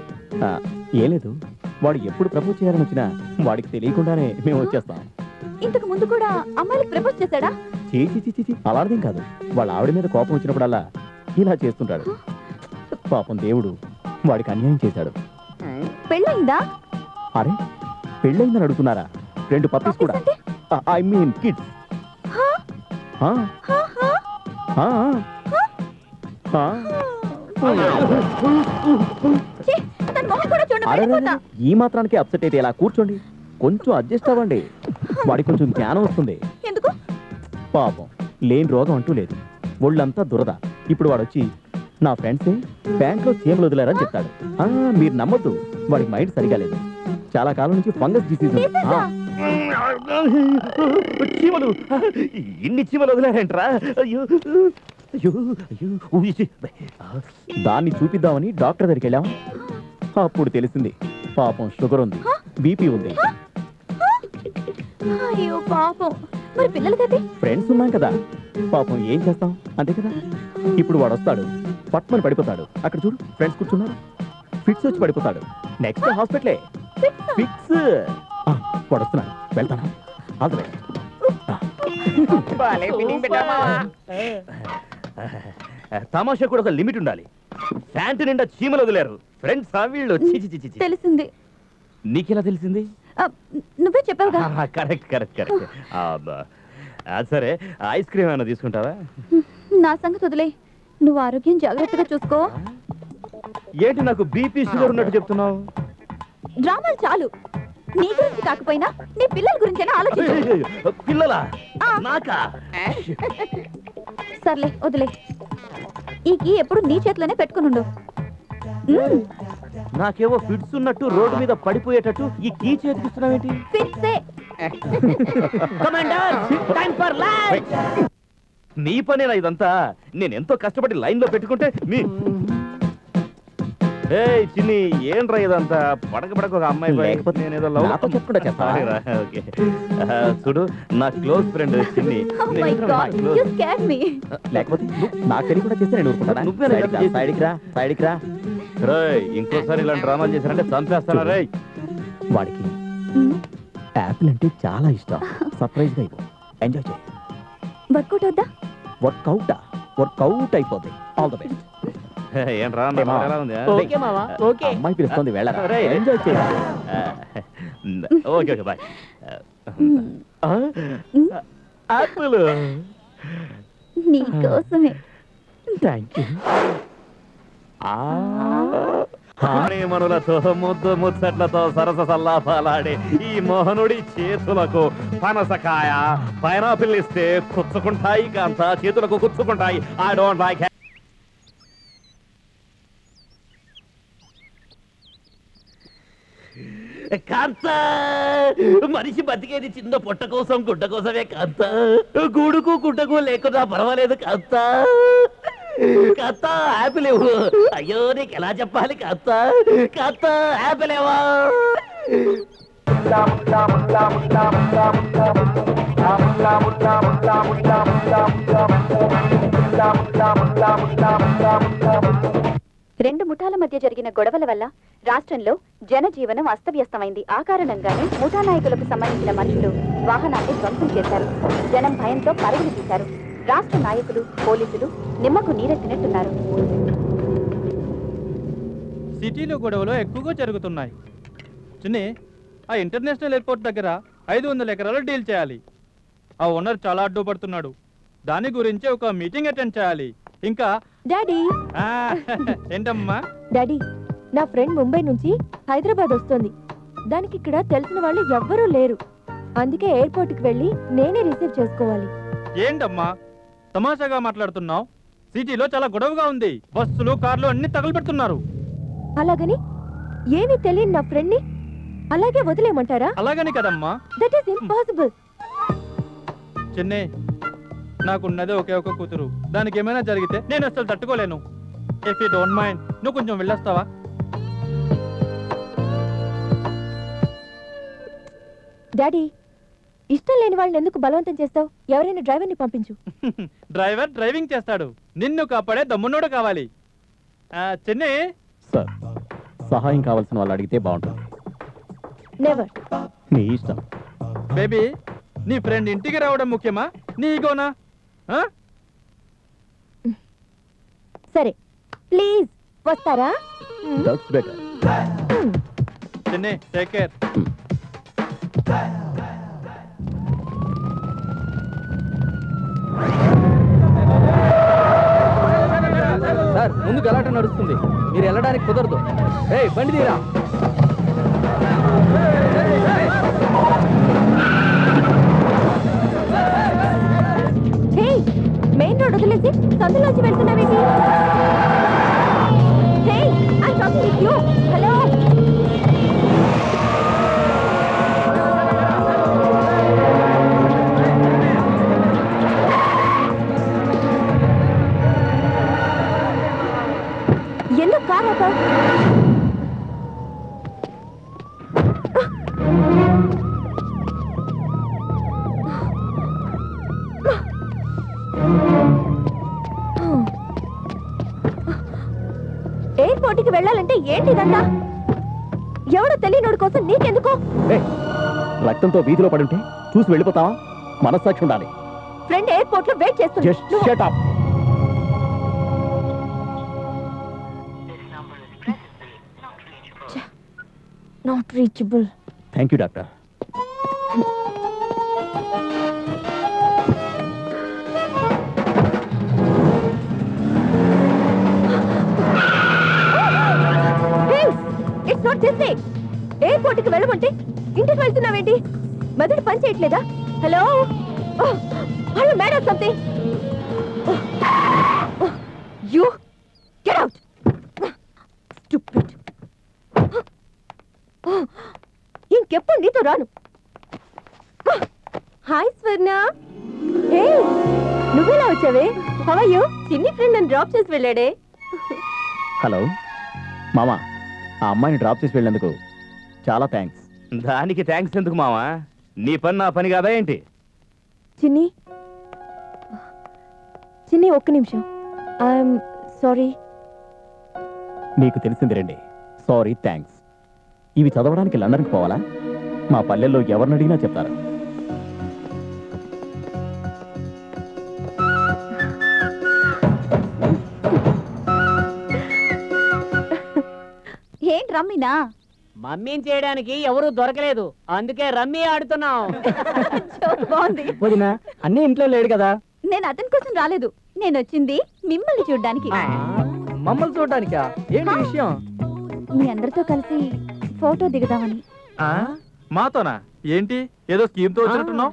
ఏం లేదు, వాడు ఎప్పుడు ప్రపోజ్ చేయాలని వచ్చినా వాడికి తెలియకుండానే మేము వచ్చేస్తాం. ఇంతకు ముందు కూడా అమ్మాయిలకు ప్రపోజ్ చేశాడా? చీ, అలాంటిదేం కాదు. వాళ్ళ ఆవిడ మీద కోపం వచ్చినప్పుడల్లా ఇలా చేస్తుంటాడు. పాపం దేవుడు వాడికి అన్యాయం చేశాడు. పెళ్ళయిందా? అరే, పెళ్ళయిందని అడుగుతున్నారా? 2 పప్పీస్ కూడా, ఐ మీన్ కిడ్స్. ఈ మాత్రానికి అప్సెట్ అయితే ఎలా? కూర్చోండి, కొంచెం అడ్జస్ట్ అవ్వండి. వాడికి కొంచెం జ్ఞానం వస్తుంది. ఎందుకు? పాపం, లేని రోగం అంటూ లేదు, ఒళ్ళంతా దురద. ఇప్పుడు వాడు వచ్చి నా ఫ్రెండ్స్ బ్యాంక్ లో చీమలు వదిలేరని చెప్తాడు. మీరు నమ్మొద్దు, వాడికి మైండ్ సరిగా లేదు. చాలా కాలం నుంచి ఫంగస్ డిసీజ్. చీమలు, ఇన్ని చీమలు వదిలేరంటరా? అయ్యో అయ్యో అయ్యో. దాన్ని చూపిద్దామని డాక్టర్ దగ్గరికి వెళ్ళాం. అప్పుడు తెలిసింది పాపం షుగర్ ఉంది, బీపీ ఉంది. అయ్యో పాపం, మరి పిల్లలకైతే? ఫ్రెండ్స్ ఉన్నాం కదా, పాపం ఏం చేస్తాం, అంతే కదా. ఇప్పుడు వాడు వస్తాడు, పట్మని పడిపోతాడు. అక్కడ చూడు, ఫ్రెండ్స్ కూర్చున్నారు. ఫిట్స్ వచ్చి పడిపోతాడు. నెక్స్ట్ హాస్పిటలే. ఫిక్స్. వాడు వస్తున్నాడు, వెళ్తాను. తమాషా కూడా ఒక లిమిట్ ఉండాలి. ప్యాంటు నిండా చీమలు వదిలేరు ఫ్రెండ్స్. వీళ్ళు తెలిసింది. నీకెలా తెలిసింది? నువ్వే చెప్పావుగా. కరెక్ట్. సరే, ఐస్ క్రీమ్ ఏమైనా తీసుకుంటావా? నా సంగతి వదిలే, నువ్వు ఆరోగ్యం జాగ్రత్తగా చూసుకో. ఏంటి నాకు బీపీ షుగర్ ఉన్నట్టు చెప్తున్నావు? డ్రామాలు చాలు. నీ గురించి కాకపోయినా నీ పిల్లల గురించైనా ఆలోచించు. పిల్లలా? నాకా? సర్లే వదిలే. ఈ కీ ఎప్పుడు నీ చేతిలోనే పెట్టుకునుండు. నాకేవో ఫిట్స్ ఉన్నట్టు రోడ్డు మీద పడిపోయేటట్టు ఈ కీ చేతికిస్తున్నావేంటి? ఫిట్సే. నీ పనేనా ఇదంతా? నేను ఎంతో కష్టపడి లైన్ లో పెట్టుకుంటే మీ చిన్ని ఏంట్రా ఇదంతా? పడక ఒక అమ్మాయి నేనేదో చెప్పుకుంటా చెప్తా. చూడు, నా క్లోజ్ ఫ్రెండ్ చిన్ని. లేకపోతే నాకు తెలియ కూడా చేస్తే నేను ఊరుకుంటా. ఇంకోసారి ఇలాంటి డ్రామాలు చేశారంటే చంపేస్తానా రే. వాడికి యాపిల్ అంటే చాలా ఇష్టం. సర్ప్రైజ్ గా ఇవ్వు, ఎంజాయ్ చేయి. వర్కౌట్ అవుతా? వర్కౌట్ అయిపోద్ది. All the best. అమ్మాయి పిలుస్తుంది, వెళ్ళరా. ఎంజాయ్ చేయాలి. Okay bye. యాపిల్ నీకోసమే. Thank you. మనులతో ముద్దు ముచ్చట్లతో సరస సల్లాపాలాడే ఈ మోహనుడి చేతులకు పనసకాయ పైనాపిల్ ఇస్తే కుచ్చుకుంటాయి కాంత, చేతులకు కుచ్చుకుంటాయి. I don't like. కాంత, మనిషి బతికేది చిన్న పొట్ట కోసం, గుడ్డ కోసమే కాంత. గూడుకు గుడ్డకు లేకుండా పర్వాలేదు కాంత. కాంత, యాపిల్ ఇవ్వు. అయ్యో, నీకు ఎలా చెప్పాలి కాంత? కాంత, యాపిల్ ఇవ్వా. ముఠాల మధ్య జరిగిన గొడవల వల్ల రాష్ట్రంలో జనజీవనం అస్తవ్యస్తమైంది. ఆ కారణంగానే ముఠా నాయకులకు సంబంధించిన మనుషులు వాహనాన్ని ధ్వంసం చేశారు. జనం భయంతో పరుగులు తీశారు. రాష్ట్ర నాయకులు, పోలీసులు నిమ్మకు నీరెత్తినట్టున్నారు. సిటీలో గొడవలు ఎక్కువగా జరుగుతున్నాయి. చిన్ని, ఆ ఇంటర్నేషనల్ ఎయిర్పోర్ట్ దగ్గర 500 ఎకరాలు డీల్ చేయాలి. ఆ ఓనర్ చాలా అడ్డుపడుతున్నాడు. దాని గురించి ఒక మీటింగ్ అటెండ్ చేయాలి. ఇంకా డాడీ ఏంటమ్మా? డాడీ, నా ఫ్రెండ్ ముంబై నుంచి హైదరాబాద్ వస్తుంది. దానికి ఇక్కడ తెలిసిన వాళ్ళు ఎవ్వరూ లేరు. అందుకే ఎయిర్పోర్ట్ కి వెళ్ళి నేనే రిసీవ్ చేసుకోవాలి. ఏంటమ్మా తమాషాగా మాట్లాడుతున్నావు? సిటీలో చాలా గొడవగా ఉంది. బస్సులు, కార్లు అన్ని తగలబెడుతున్నారు. అలాగని ఏమీ తెలియని నా ఫ్రెండ్ ని అలాగే వదిలేయమంటారా? అలాగని కదమ్మా. That is impossible. చెన్నై, నాకున్నదే ఒకే ఒక కూతురు. దానికి ఏమైనా జరిగితే నేను అసలు తట్టుకోలేను. ఇఫ్ యూ డోంట్ మైండ్, నువ్వు కొంచెం వెళ్ళొస్తావా? డాడీ, ఇష్టం లేని వాళ్ళని ఎందుకు బలవంతం చేస్తావు? ఎవరైనా డ్రైవర్ని పంపించు. డ్రైవర్ డ్రైవింగ్ చేస్తాడు. నిన్ను కాపాడే దమ్మున్నోడు కావాలి. చెన్నై సార్, సహాయం కావాల్సిన వాళ్ళు అడిగితే బాగుంటుంది. నెవర్. మీ ఇష్టం. బేబీ, నీ ఫ్రెండ్ ఇంటికి రావడం ముఖ్యమా, నీ ఈగోనా? సరే, ప్లీజ్ వస్తారా? That's better. Chennai, take care. Sir, ముందు గలాట నడుస్తుంది. మీరు వెళ్ళడానికి కుదరదు. ఏయ్, బండి తీరా. మెయిన్ రోడ్ వదిలేసి సందులోంచి వెళ్తున్నావేంటి? హలో, ఎందుకు కార్ ఆపావు? ఎయిర్పోర్ట్ కి వెళ్ళాలంటే ఏంటిదంతా? ఎవడో తెలియనోడి కోసం నీకెందుకు? రక్తంతో వీధిలో పడుంటే చూసి వెళ్ళిపోతావా? మనస్సాక్షి ఉండాలి. ఫ్రెండ్ ఎయిర్పోర్ట్ లో వెయిట్ చేస్తుంది. Just shut up. Not reachable. Thank you, doctor. It's not this way. Airport కి వెళ్ళమంటే ఇంటికి వెళ్తున్నావేంటి? మెదడు పని చేయట్లేదా? Hello, are you mad or something? You get out. Stupid. ఇంకెప్పుడు నీతో రాను. హాయ్ స్వర్ణ. హే, నువ్వెలా వచ్చావే? How are you? చిన్ని ఫ్రెండ్ నన్ను డ్రాప్ చేసి వెళ్ళాడే. హలో మామా, ఆ అమ్మాయిని డ్రాప్ చేసి వెళ్ళినందుకు చాలా థ్యాంక్స్. దానికి థ్యాంక్స్ ఎందుకు మామా? నీ పని నా పని కాదా ఏంటి? చిన్ని, చిన్ని, ఒక్క నిమిషం. I'm sorry. నీకు తెలిసింది రండి. Sorry, thanks. ఇవి చదవడానికి లండన్కి పోవాలా? మా పల్లెల్లో ఎవరిని అడిగినా చెప్తారు. ఏంటి రమ్మినా? మమ్మీని చేయడానికి ఎవరు దొరకలేదు, అందుకే రమ్మీ ఆడుతున్నాం. బాగుంది. వదినా, అన్నీ ఇంట్లో లేడు కదా. నేను అతని కోసం రాలేదు. నేను వచ్చింది మిమ్మల్ని చూడ్డానికి. మమ్మల్ని చూడడానికా? ఏంటి విషయం? మీ అందరితో కలిసి ఫోటో దిగుదామని. మాతోనా? ఏంటి ఏదో స్కీమ్ తో వచ్చినట్టున్నావు?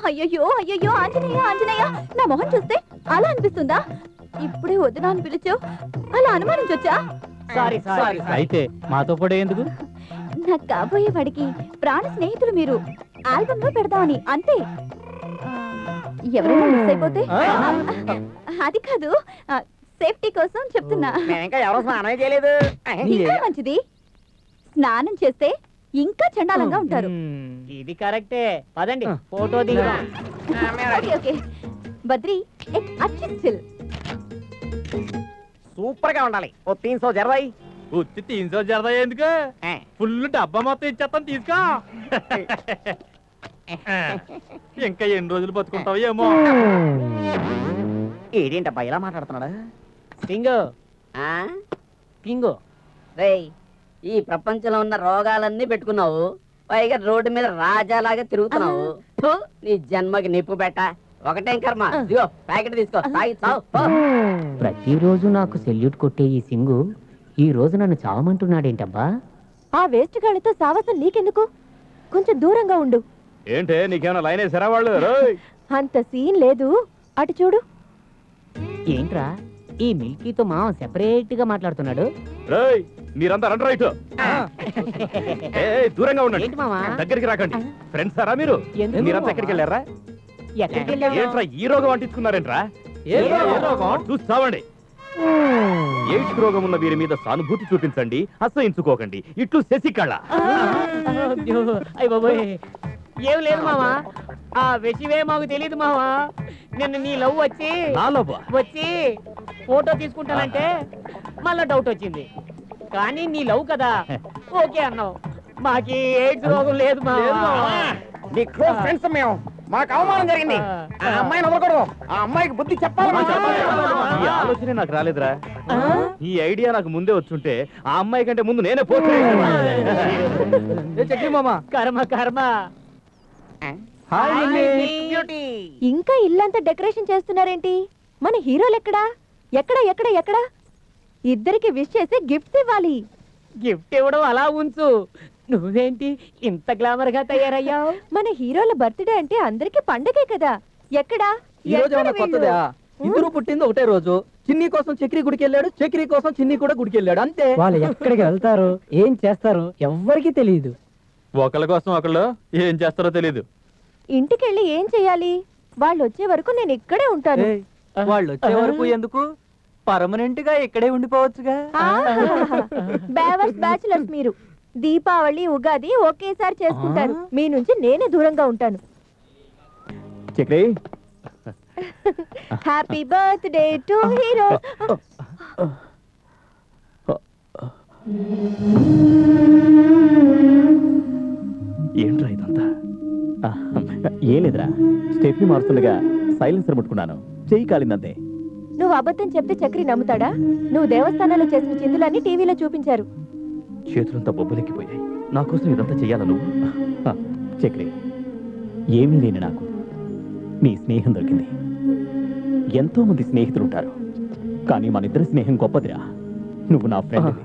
అయ్యయ్యో అయ్యయ్యో, ఆంజనేయ ఆంజనేయ, నా మొహం చూస్తే అలా అనిపిస్తుందా? ఇప్పుడే వదినా అని పిలిచావు, అలా అనుమానించొచ్చా? Sorry sorry. అయితే మాతో పాటు ఎందుకు? నాకు కాబోయే వాడికి ప్రాణ స్నేహితులు మీరు. ఆల్బమ్ లో పెడదామని అంతే. ఎవరైనా మిస్ అయిపోతే అది కాదు, సేఫ్టీ కోసం చెప్తున్నా. ఇంకా ఎవరో స్నానం చేయలేదు. ఇంకా మంచిది, స్నానం చేస్తే ఇంకా చండాలంగా ఉంటారు. ఇది కరెక్టే. పదండి ఫోటో దిగుదాం. Okay okay. బద్రి, एक अच्छी स्टिल. సూపర్ గా ఉండాలి. ఓ 300 జరదాయి. ఉత్తి 300 జరదా ఎందుకు? ఫుల్ డబ్బా మొత్తం ఇచ్చేస్తాను తీసుకో. ఇంకా ఎన్ని రోజులు బతుకుంటావు ఏమో. ఏంటబ్బా ఇలా మాట్లాడుతున్నాడా? కింగు కింగు రేయ్, ఈ ప్రపంచంలో ఉన్న రోగాలన్నీ పెట్టుకున్నావు, పైగా రోడ్డు మీద రాజాలాగా తిరుగుతున్నావు. ఫు, నీ జన్మకి నిప్పు పెట్ట. ఒకటేం కర్మ. ఇదిగో ప్యాకెట్ తీసుకో, తాగి చావు. ప్రతిరోజు నాకు సెల్యూట్ కొట్టే ఈ సింగు ఈ రోజు నన్ను చావమంటున్నాడేంటబ్బా? ఆ వేస్ట్ గాళ్ళతో సావసం నీకెందుకు? కొంచెం దూరంగా ఉండు. ఏంటే నీకేమైనా లైన్ వేసారా వాళ్ళు? అంత సీన్ లేదు, అటు చూడు. ఏంట్రా ఈ మిల్కీతో మామ సెపరేట్ గా మాట్లాడుతున్నాడు? మీరంతా రండి రైట్. దూరంగా ఉండండి, ఏంటి మావా? దగ్గరికి రాకండి. ఫ్రెండ్స్ సారా మీరు? మీరంతా ఎక్కడికి వెళ్ళారా? ఏంట్రా ఈ రోగం అంటించుకున్నారేంట్రా? చూసి చావండి. ఎయిడ్స్ రోగం ఉన్న వీరి మీద సానుభూతి చూపించండి, అసహించుకోకండి. ఇట్లు శశికళ. అయ్య బాబోయ్, ఏం లేదు మావా, ఆ విషయమే మాకు తెలియదు మావా. నిన్న నీ లవ్ వచ్చి ఫోటో తీసుకుంటానంటే మళ్ళా డౌట్ వచ్చింది. కానీ నీ లవ్ కదా ఓకే అన్నావు. మాకి ఎయిడ్స్ రోగం లేదు మావా. నీ క్లోజ్ ఫ్రెండ్స్ మేము. మాకు అవమానం జరిగింది. ఆ అమ్మాయిని వదలకూడదు. ఆ అమ్మాయికి బుద్ధి చెప్పాలి. ఈ ఆలోచనే నాకు రాలేదురా. ఈ ఐడియా నాకు ముందే వచ్చుంటే ఆ అమ్మాయి కంటే ముందు నేనే పోతే. చక్రి మామ, కర్మ కర్మ. ఇంకా ఇల్లంతా డెకరేషన్ చేస్తున్నారేంటి? మన హీరోలు ఎక్కడా? ఎక్కడా ఎక్కడా ఎక్కడా? ఇద్దరికి విష్ చేసి గిఫ్ట్స్ ఇవ్వాలి. గిఫ్ట్ ఇవ్వడం అలా ఉంచు, నువ్వేంటి ఇంత గ్లామర్ గా తయారయ్యావు? మన హీరోల బర్త్డే అంటే అందరికి పండగే కదా. ఎక్కడా? ఇద్దరు పుట్టింది ఒకటే రోజు. చిన్ని కోసం చక్రి గుడికి వెళ్ళాడు, చక్రి కోసం చిన్ని కూడా గుడికి వెళ్ళాడు, అంతే. వాళ్ళు ఎక్కడికి వెళ్తారు, ఏం చేస్తారు ఎవ్వరికి తెలియదు. ఒకళ్ళ కోసం ఒకళ్ళు ఏం చేస్తారో తెలీదు. ఇంటికెళ్ళి ఏం చెయ్యాలి? వాళ్ళు వచ్చే వరకు నేను ఇక్కడే ఉంటాను. వాళ్ళు వచ్చే వరకు ఎందుకు? పర్మనెంట్ గా ఇక్కడే ఉండిపోవచ్చుగా. బ్యావర్స్ బ్యాచులర్స్ మీరు. దీపావళి ఉగాది ఒకేసారి చేసుకుంటారు. మీ నుంచి నేనే దూరంగా ఉంటాను. Chakri, happy birthday to hero. ఏంట్రా ఇదంతా? ఏం లేదురా, స్టెప్ని మారుతుండగా సైలెన్సర్ ముట్టుకున్నాను, చెయ్యి కాలిందంతే. నువ్వు అబద్ధం చెప్తే చక్రి నమ్ముతాడా? నువ్వు దేవస్థానంలో చేసిన చిందులన్నీ టీవీలో చూపించారు. చేతులంతా బొబ్బలెక్కిపోయాయి. నా కోసం ఇదంతా చెయ్యాలా నువ్వు? చక్రి, ఏమీ లేని నాకు నీ స్నేహం దొరికింది. ఎంతో మంది స్నేహితులుంటారు, కానీ మన ఇద్దరి స్నేహం గొప్పదిరా. నువ్వు నా ఫ్రెండ్.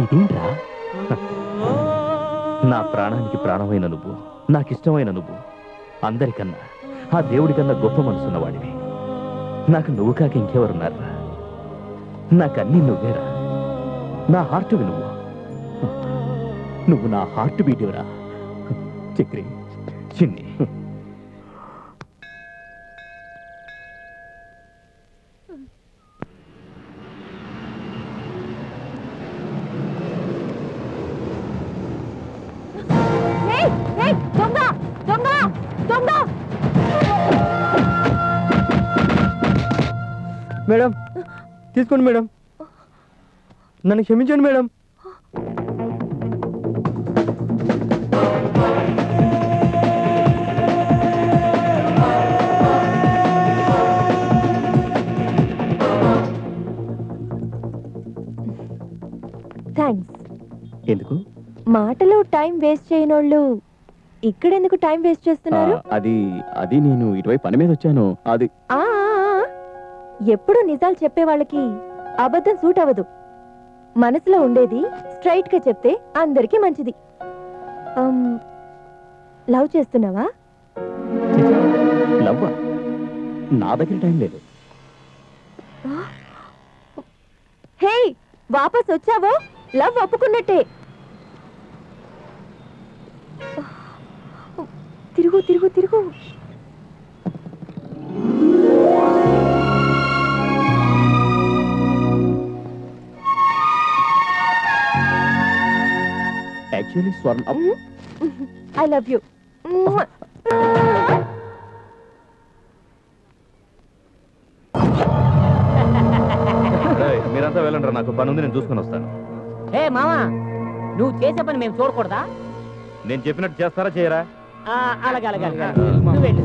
ఇదేంట్రా? నా ప్రాణానికి ప్రాణమైన నువ్వు, నాకిష్టమైన నువ్వు, అందరికన్నా ఆ దేవుడికన్నా గొప్ప మనసున్నవాడివి. నాకు నువ్వు కాక ఇంకెవరున్నారా? నాకన్నీ నువ్వేరా. నా హార్ట్వి నువ్వు. నువ్వు నా హార్ట్ బీటివరా చక్రి. చిన్ని, దొంగ దొంగ దొంగ! మేడం తీసుకోండి మేడం, నన్ను క్షమించండి మేడం. థ్యాంక్స్. ఎందుకు? మాటలో టైం వేస్ట్ చేయనోళ్ళు ఇక్కడెందుకు టైం వేస్ట్ చేస్తున్నారు? అది నేను ఇటువైపు పని మీద వచ్చాను. అది ఎప్పుడు నిజాలు చెప్పే వాళ్ళకి అబద్ధం సూట్ అవ్వదు. మనసులో ఉండేది స్ట్రైట్ గా చెప్తే అందరికీ మంచిది. లవ్ చేస్తున్నావా? లవ్వా? నా దగ్గర టైం లేదు. హే, వాపస్ వచ్చావో లవ్ ఒప్పుకున్నట్టే. తిరుగు తిరుగు తిరుగు. Actually Swarna I love you. మీరంతా వెళ్ళండి, నాకు పని ఉంది, నేను చూసుకొని వస్తాను. ఏ మామా, నువ్వు చేసే పని మేము చూడకూడదా? నేను చెప్పినట్టు చేస్తారా చేయరా? అలాగే అలాగే అలాగే నువ్వు వెళ్ళు.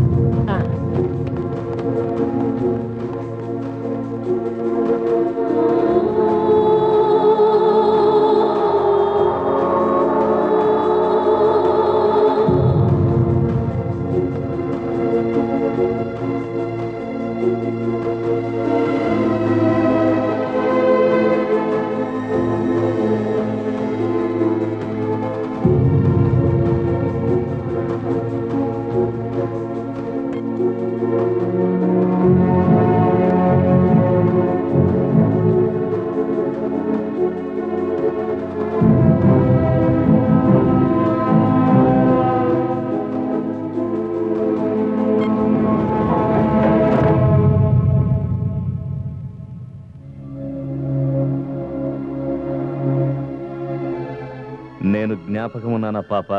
నేను జ్ఞాపకం ఉన్నానా పాప?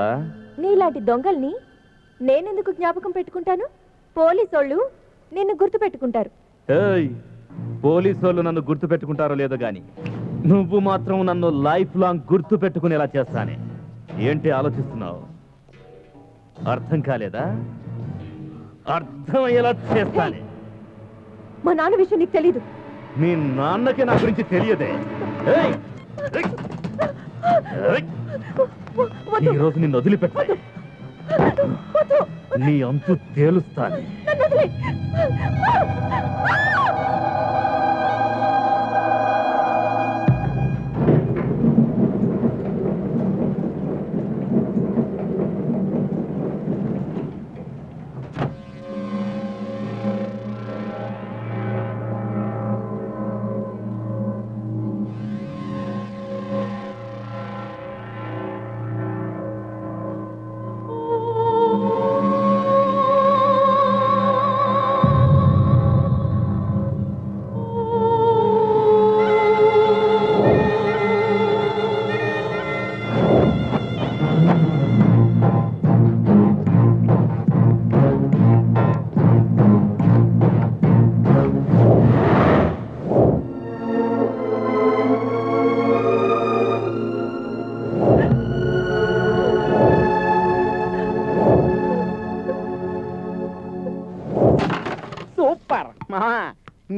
నీలాంటి దొంగల్ని నేనెందుకు జ్ఞాపకం పెట్టుకుంటాను? పోలీసోళ్ళు నిన్ను గుర్తు పెట్టుకుంటారు. పోలీసు వాళ్ళు నన్ను గుర్తు పెట్టుకుంటారో లేదో గాని నువ్వు మాత్రం నన్ను లైఫ్ లాంగ్ గుర్తు పెట్టుకునేలా చేస్తానే. ఏంటి ఆలోచిస్తున్నావు? అర్థం కాలేదా? అర్థమయ్యేలా చేస్తానే. మా నాన్న విషయం నీకు తెలీదు. మీ నాన్నకి నా గురించి తెలియదే. ఈ రోజు నిన్ను వదిలిపెట్టాను. నీ అంతు తేలుస్తాను.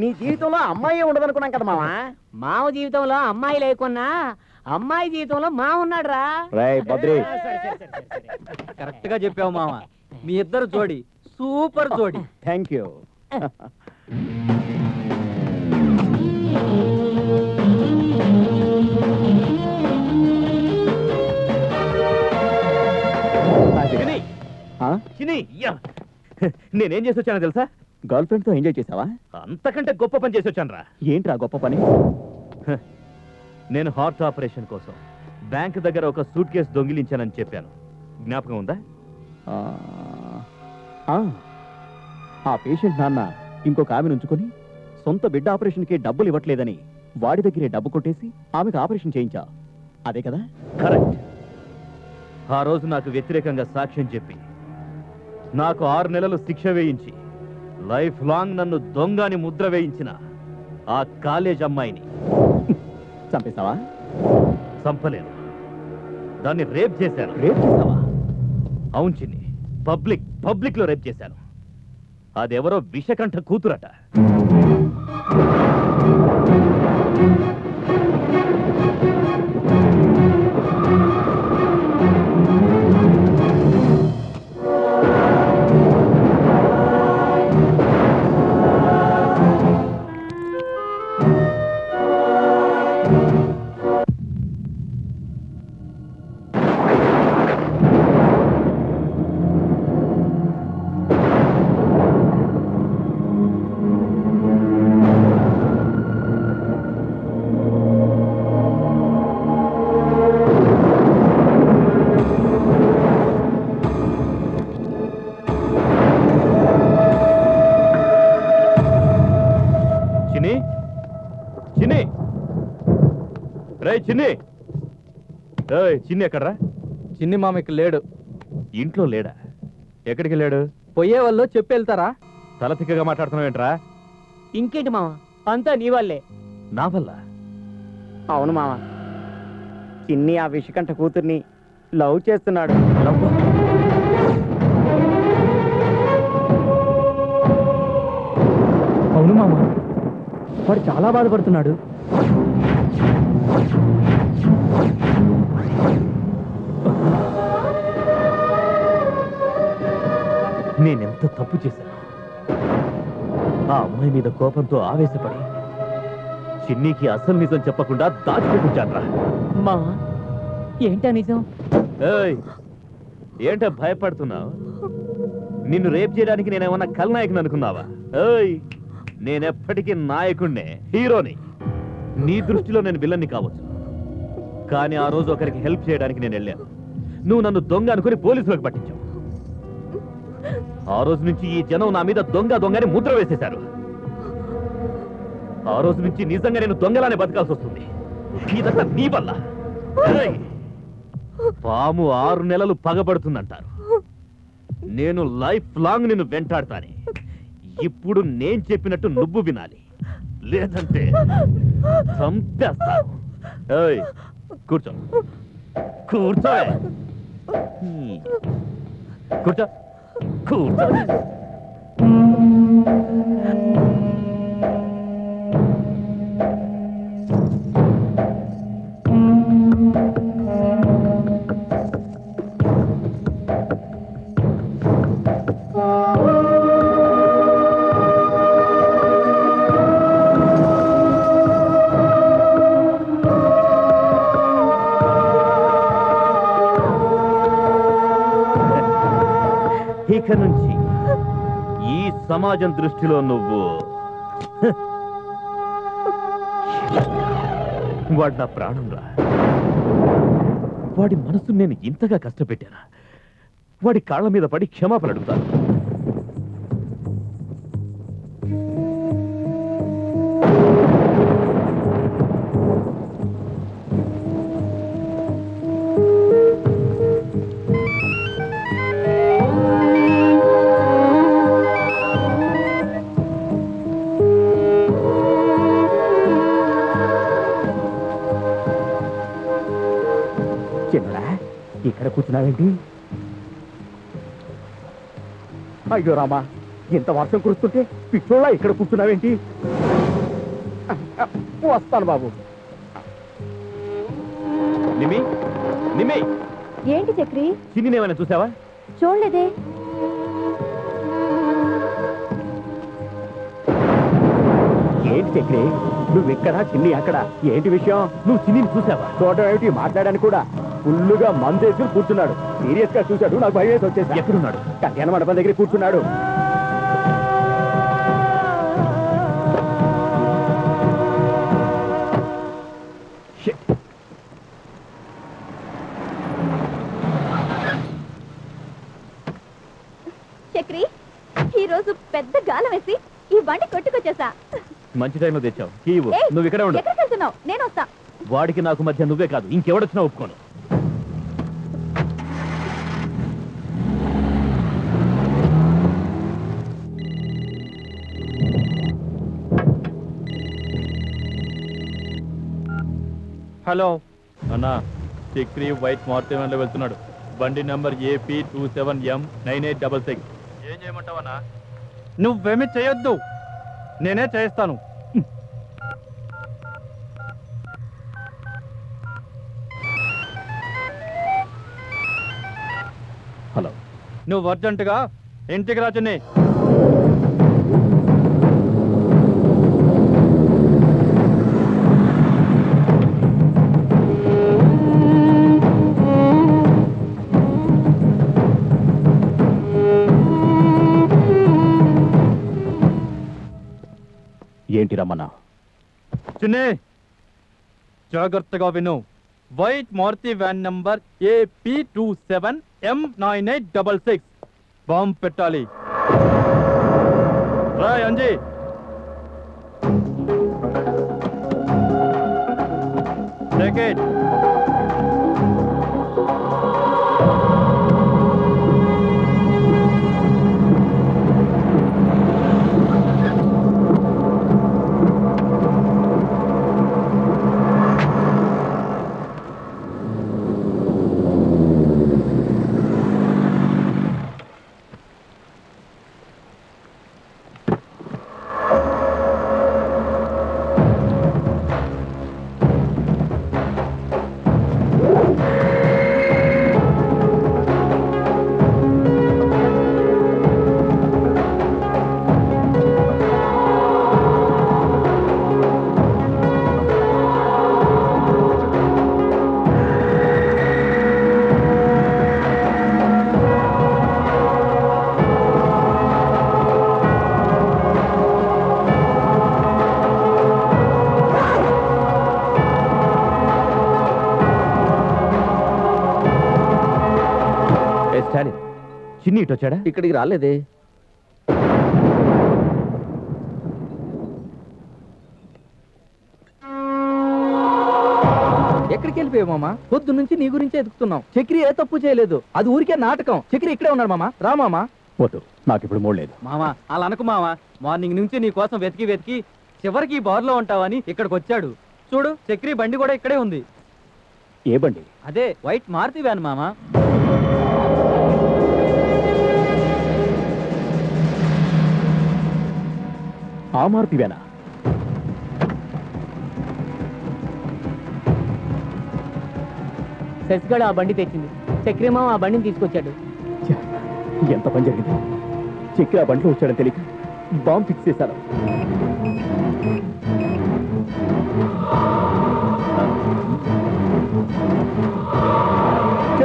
నీ జీవితంలో అమ్మాయి ఉండదనుకున్నాం కదా మావా. మావ జీవితంలో అమ్మాయి లేకున్నా అమ్మాయి జీవితంలో మా ఉన్నాడు రా. కరెక్ట్ గా చెప్పావు మామ. మీ ఇద్దరు జోడి సూపర్ జోడి. Thank you. నేనేం చేసి వచ్చానో తెలుసా? గర్ల్ ఫ్రెండ్ తో ఎంజాయ్ చేసావా? అంతకంటే గొప్ప పని చేసి వచ్చాను రా. ఏంట్రా గొప్ప పని? నేను హార్ట్ ఆపరేషన్ కోసం బ్యాంక్ దగ్గర ఒక సూట్ కేసు దొంగిలించానని చెప్పాను. జ్ఞాపకం ఉందా? ఆ పేషెంట్ నాన్న ఇంకొక ఆమెను ఉంచుకొని సొంత బిడ్డ ఆపరేషన్కి డబ్బులు ఇవ్వట్లేదని వాడి దగ్గరే డబ్బు కొట్టేసి ఆమెకు ఆపరేషన్ చేయించా. అదే కదా? కరెక్ట్. ఆ రోజు నాకు వ్యతిరేకంగా సాక్ష్యం చెప్పి నాకు 6 నెలలు శిక్ష వేయించి లైఫ్ లాంగ్ నన్ను దొంగని ముద్ర వేయించిన ఆ కాలేజ్ అమ్మాయిని చంపేశావా? చంపలేదు, దాన్ని రేప్ చేశాను. రేప్ చేశావా? అవును చిన్ని, పబ్లిక్ లో రేప్ చేశాను. అదెవరో విషకంఠ కూతురట. చిన్ని ఎక్కడ్రా? చిన్ని మామ ఇక్కడ లేడు. ఇంట్లో లేడా? ఎక్కడికి వెళ్ళాడు? పోయే వాళ్ళు చెప్పి వెళ్తారా? తల తిక్కగా మాట్లాడుతున్నావు ఏంట్రా? ఇంకేంటి మామ, అంతా నీ వల్లే. నా వల్ల? అవును మామ, చిన్ని ఆ విషకంఠ కూతుర్ని లవ్ చేస్తున్నాడు. అవును మామ, వాడు చాలా బాధపడుతున్నాడు. నేనెంత తప్పు చేశాను. ఆ అమ్మాయి మీద కోపంతో ఆవేశపడి చిన్నీకి అసలు నిజం చెప్పకుండా దాచిపెట్టించాన్రా. మామ, ఏంటా నిజం? ఏయ్, ఏంటో భయపడుతున్నావు? నిన్ను రేప్ చేయడానికి నేనేమన్నా కల్నాయకుని అనుకున్నావా? ఏయ్, నేనెప్పటికీ నాయకుణ్ణే, హీరోని. నీ దృష్టిలో నేను విలన్ని కావచ్చు, కానీ ఆ రోజు ఒకరికి హెల్ప్ చేయడానికి నేను వెళ్ళాను. నువ్వు నన్ను దొంగ అనుకుని పోలీసులకు పట్టించావు. ఆ రోజు నుంచి ఈ జనం నా మీద దొంగ దొంగని ముద్ర వేసేశారు. ఆ రోజు నుంచి నిజంగా నేను దొంగలానే బతకాల్సి వస్తుంది. ఇదంతా నీ వల్ల. ఏయ్, పాము 6 నెలలు పగబడుతుందంటారు. నేను లైఫ్ లాంగ్ నిన్ను వెంటాడతానే. ఇప్పుడు నేను చెప్పినట్టు నువ్వు వినాలి, లేదంటే చంపేస్తాను. ఏయ్, కూర్చో కూర్చో కూర్చో కూర్చో. ఇక నుంచి ఈ సమాజం దృష్టిలో నువ్వు వాడు నా ప్రాణం రా. వాడి మనసు నేను ఇంతగా కష్టపెట్టానా? వాడి కాళ్ళ మీద పడి క్షమాపణ అడుగుతాను. ఇక్కడ కూర్చున్నావేంటి? అయ్యో రామా, ఇంత వర్షం కురుస్తుంటే పిచ్చోళ్ళ ఇక్కడ కూర్చున్నావేంటి? వస్తాను బాబు. నిమి, నిమి, ఏంటి చక్రి? చిన్నినేమైనా చూసావా? చూడలేదే. ఏంటి చక్రి, నువ్వు ఇక్కడ చిన్ని అక్కడ, ఏంటి విషయం? నువ్వు చిన్నిని చూసావా? చూడటం ఏమిటి, మాట్లాడడానికి కూడా ఫుల్లుగా మందేసి కూర్చున్నాడు. సీరియస్ గా చూశాడు, నాకు భయం వేసి వచ్చేసి. ఎక్కడున్నాడు? కళ్యాణ మండపం దగ్గర కూర్చున్నాడు. చక్రి, ఈ రోజు పెద్ద గాలం వేసి ఈ బండి కొట్టుకొచ్చేసా. మంచి టైంలో తెచ్చావు. నువ్వు ఇక్కడే ఉండు. ఎక్కడికి వెళ్తున్నావు? నేను వస్తా. వాడికి నాకు మధ్య నువ్వే కాదు, ఇంకెవడొచ్చినా ఒప్పుకోను. హలో అన్నా, చక్రి వైట్ మారుతి వ్యాన్లో వెళ్తున్నాడు. బండి నంబర్ AP27M9866. ఏం చేయమంటావన్నా? నువ్వేమీ చేయొద్దు, నేనే చేస్తాను. హలో, నువ్వు అర్జెంటుగా ఇంటికి రాజుని. ఏంటి రమణ? చిన్ని, జాగ్రత్తగా విను. White Maruti van number AP27M9866. Bomb పెట్టాలి. రాయ్ అంజీ. Take it. స్టాలిన్, చిన్ని ఇటు వచ్చాడా? ఇక్కడికి రాలేదే. ఎక్కడికి వెళ్ళిపోయావు మామ? పొద్దు నుంచి నీ గురించే ఎదుగుతున్నాం. చక్రి ఏ తప్పు చేయలేదు, అది ఊరికే నాటకం. చక్రి ఇక్కడే ఉన్నాడు మామ. రా మామ. వద్దు, నాకు ఇప్పుడు మూడు లేదు. మామ అలా అనకు మామ. మార్నింగ్ నుంచి నీ కోసం వెతికి వెతికి చివరికి బార్లో ఉంటావని ఇక్కడికి వచ్చాడు. చూడు, చక్రి బండి కూడా ఇక్కడే ఉంది. ఏ బండి? అదే వైట్ మారుతి వ్యాన్ మామ. ఆ మారుతి వ్యానా? శశిగడ ఆ బండి తెచ్చింది, చక్రమామ ఆ బండిని తీసుకొచ్చాడు. ఎంత పని జరిగింది. చక్రి ఆ బండిలో వచ్చాడని తెలియక బాంబు ఫిక్స్ చేశాను.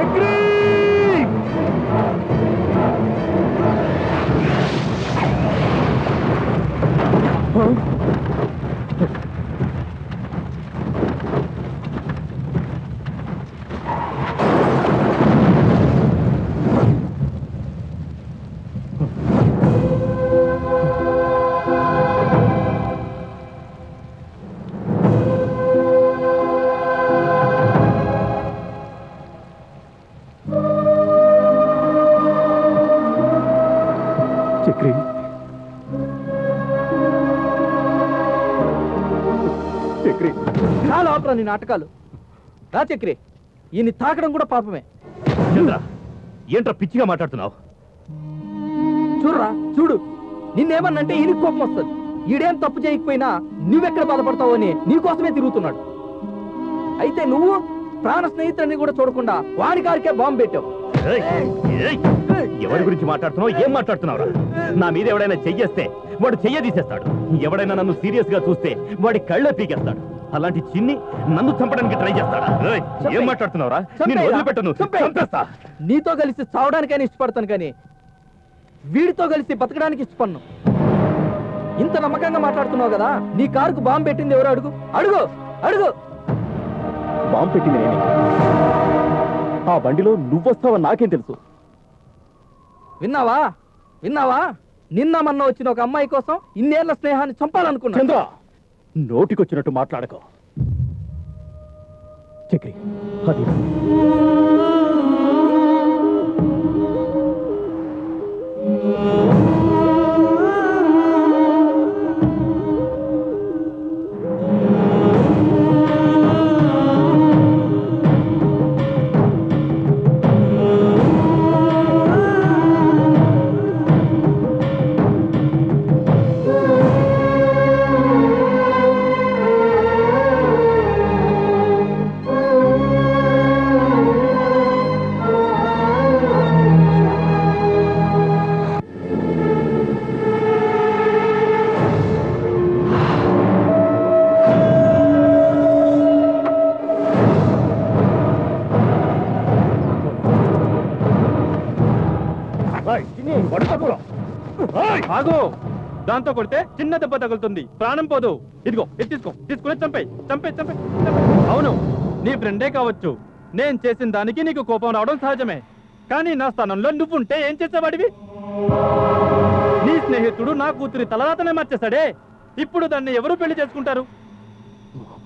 చక్రి! చక్రి, చక్రి, చాలా ఆపరా నీ నాటకాలు. రా చక్రి, ఈయన్ని తాకడం కూడా పాపమే. చంద్ర, ఏంట్రా పిచ్చిగా మాట్లాడుతున్నావు? చూడరా, చూడు, నిన్నేమన్నంటే ఈయనకి కోపం వస్తుంది. ఈడేం తప్పు చేయకపోయినా నువ్వెక్కడ బాధపడతావు అని నీకోసమే తిరుగుతున్నాడు. అయితే నువ్వు ప్రాణ స్నేహితుడిని కూడా చూడకుండా వాడి కారికే బాంబు పెట్టావు. ఎవరి గురించి మాట్లాడుతున్నావు? ఏం మాట్లాడుతున్నావురా? నా మీద ఎవడైనా చెయ్యేస్తే వాడు చెయ్య తీసేస్తాడు. ఎవడైనా నన్ను సీరియస్ గా చూస్తే వాడి కళ్ళ పీకేస్తాడు. అలాంటి చిన్ని నన్ను చంపడానికి ట్రై చేస్తాడా? ఏం మాట్లాడుతున్నావురా? నేను వదిలిపెట్టను, చంపేస్తా. నీతో కలిసి చావడానికైనా ఇష్టపడతాను, కానీ వీడితో కలిసి బతకడానికి ఇష్టపడను. ఇంత నమ్మకంగా మాట్లాడుతున్నావు కదా, నీ కారుకు బాంబు పెట్టింది ఎవరు? అడుగు అడుగు అడుగు. బాంబు పెట్టింది నేనే. ఆ బండిలో నువ్వొస్తావని నాకేం తెలుసు? విన్నావా విన్నావా? నిన్న మొన్న వచ్చిన ఒక అమ్మాయి కోసం ఇన్నేళ్ల స్నేహాన్ని చంపాలనుకున్నా. చంద్ర, నోటికొచ్చినట్టు మాట్లాడకో. చక్రి, అది ఆగు. దాంతో కొడితే చిన్న దెబ్బ తగులుతుంది, ప్రాణం పోదు. ఇదిగో ఇది తీసుకో, తీసుకుని చంపే చంపే చంపే. అవును, నీ ఫ్రెండే కావచ్చు. నేను చేసిన దానికి నీకు కోపం రావడం సహజమే, కానీ నా స్థానంలో నువ్వుంటే ఏం చేసేవాడివి? నీ స్నేహితుడు నా కూతురి తలరాతనే మార్చేశాడే. ఇప్పుడు దాన్ని ఎవరు పెళ్లి చేసుకుంటారు?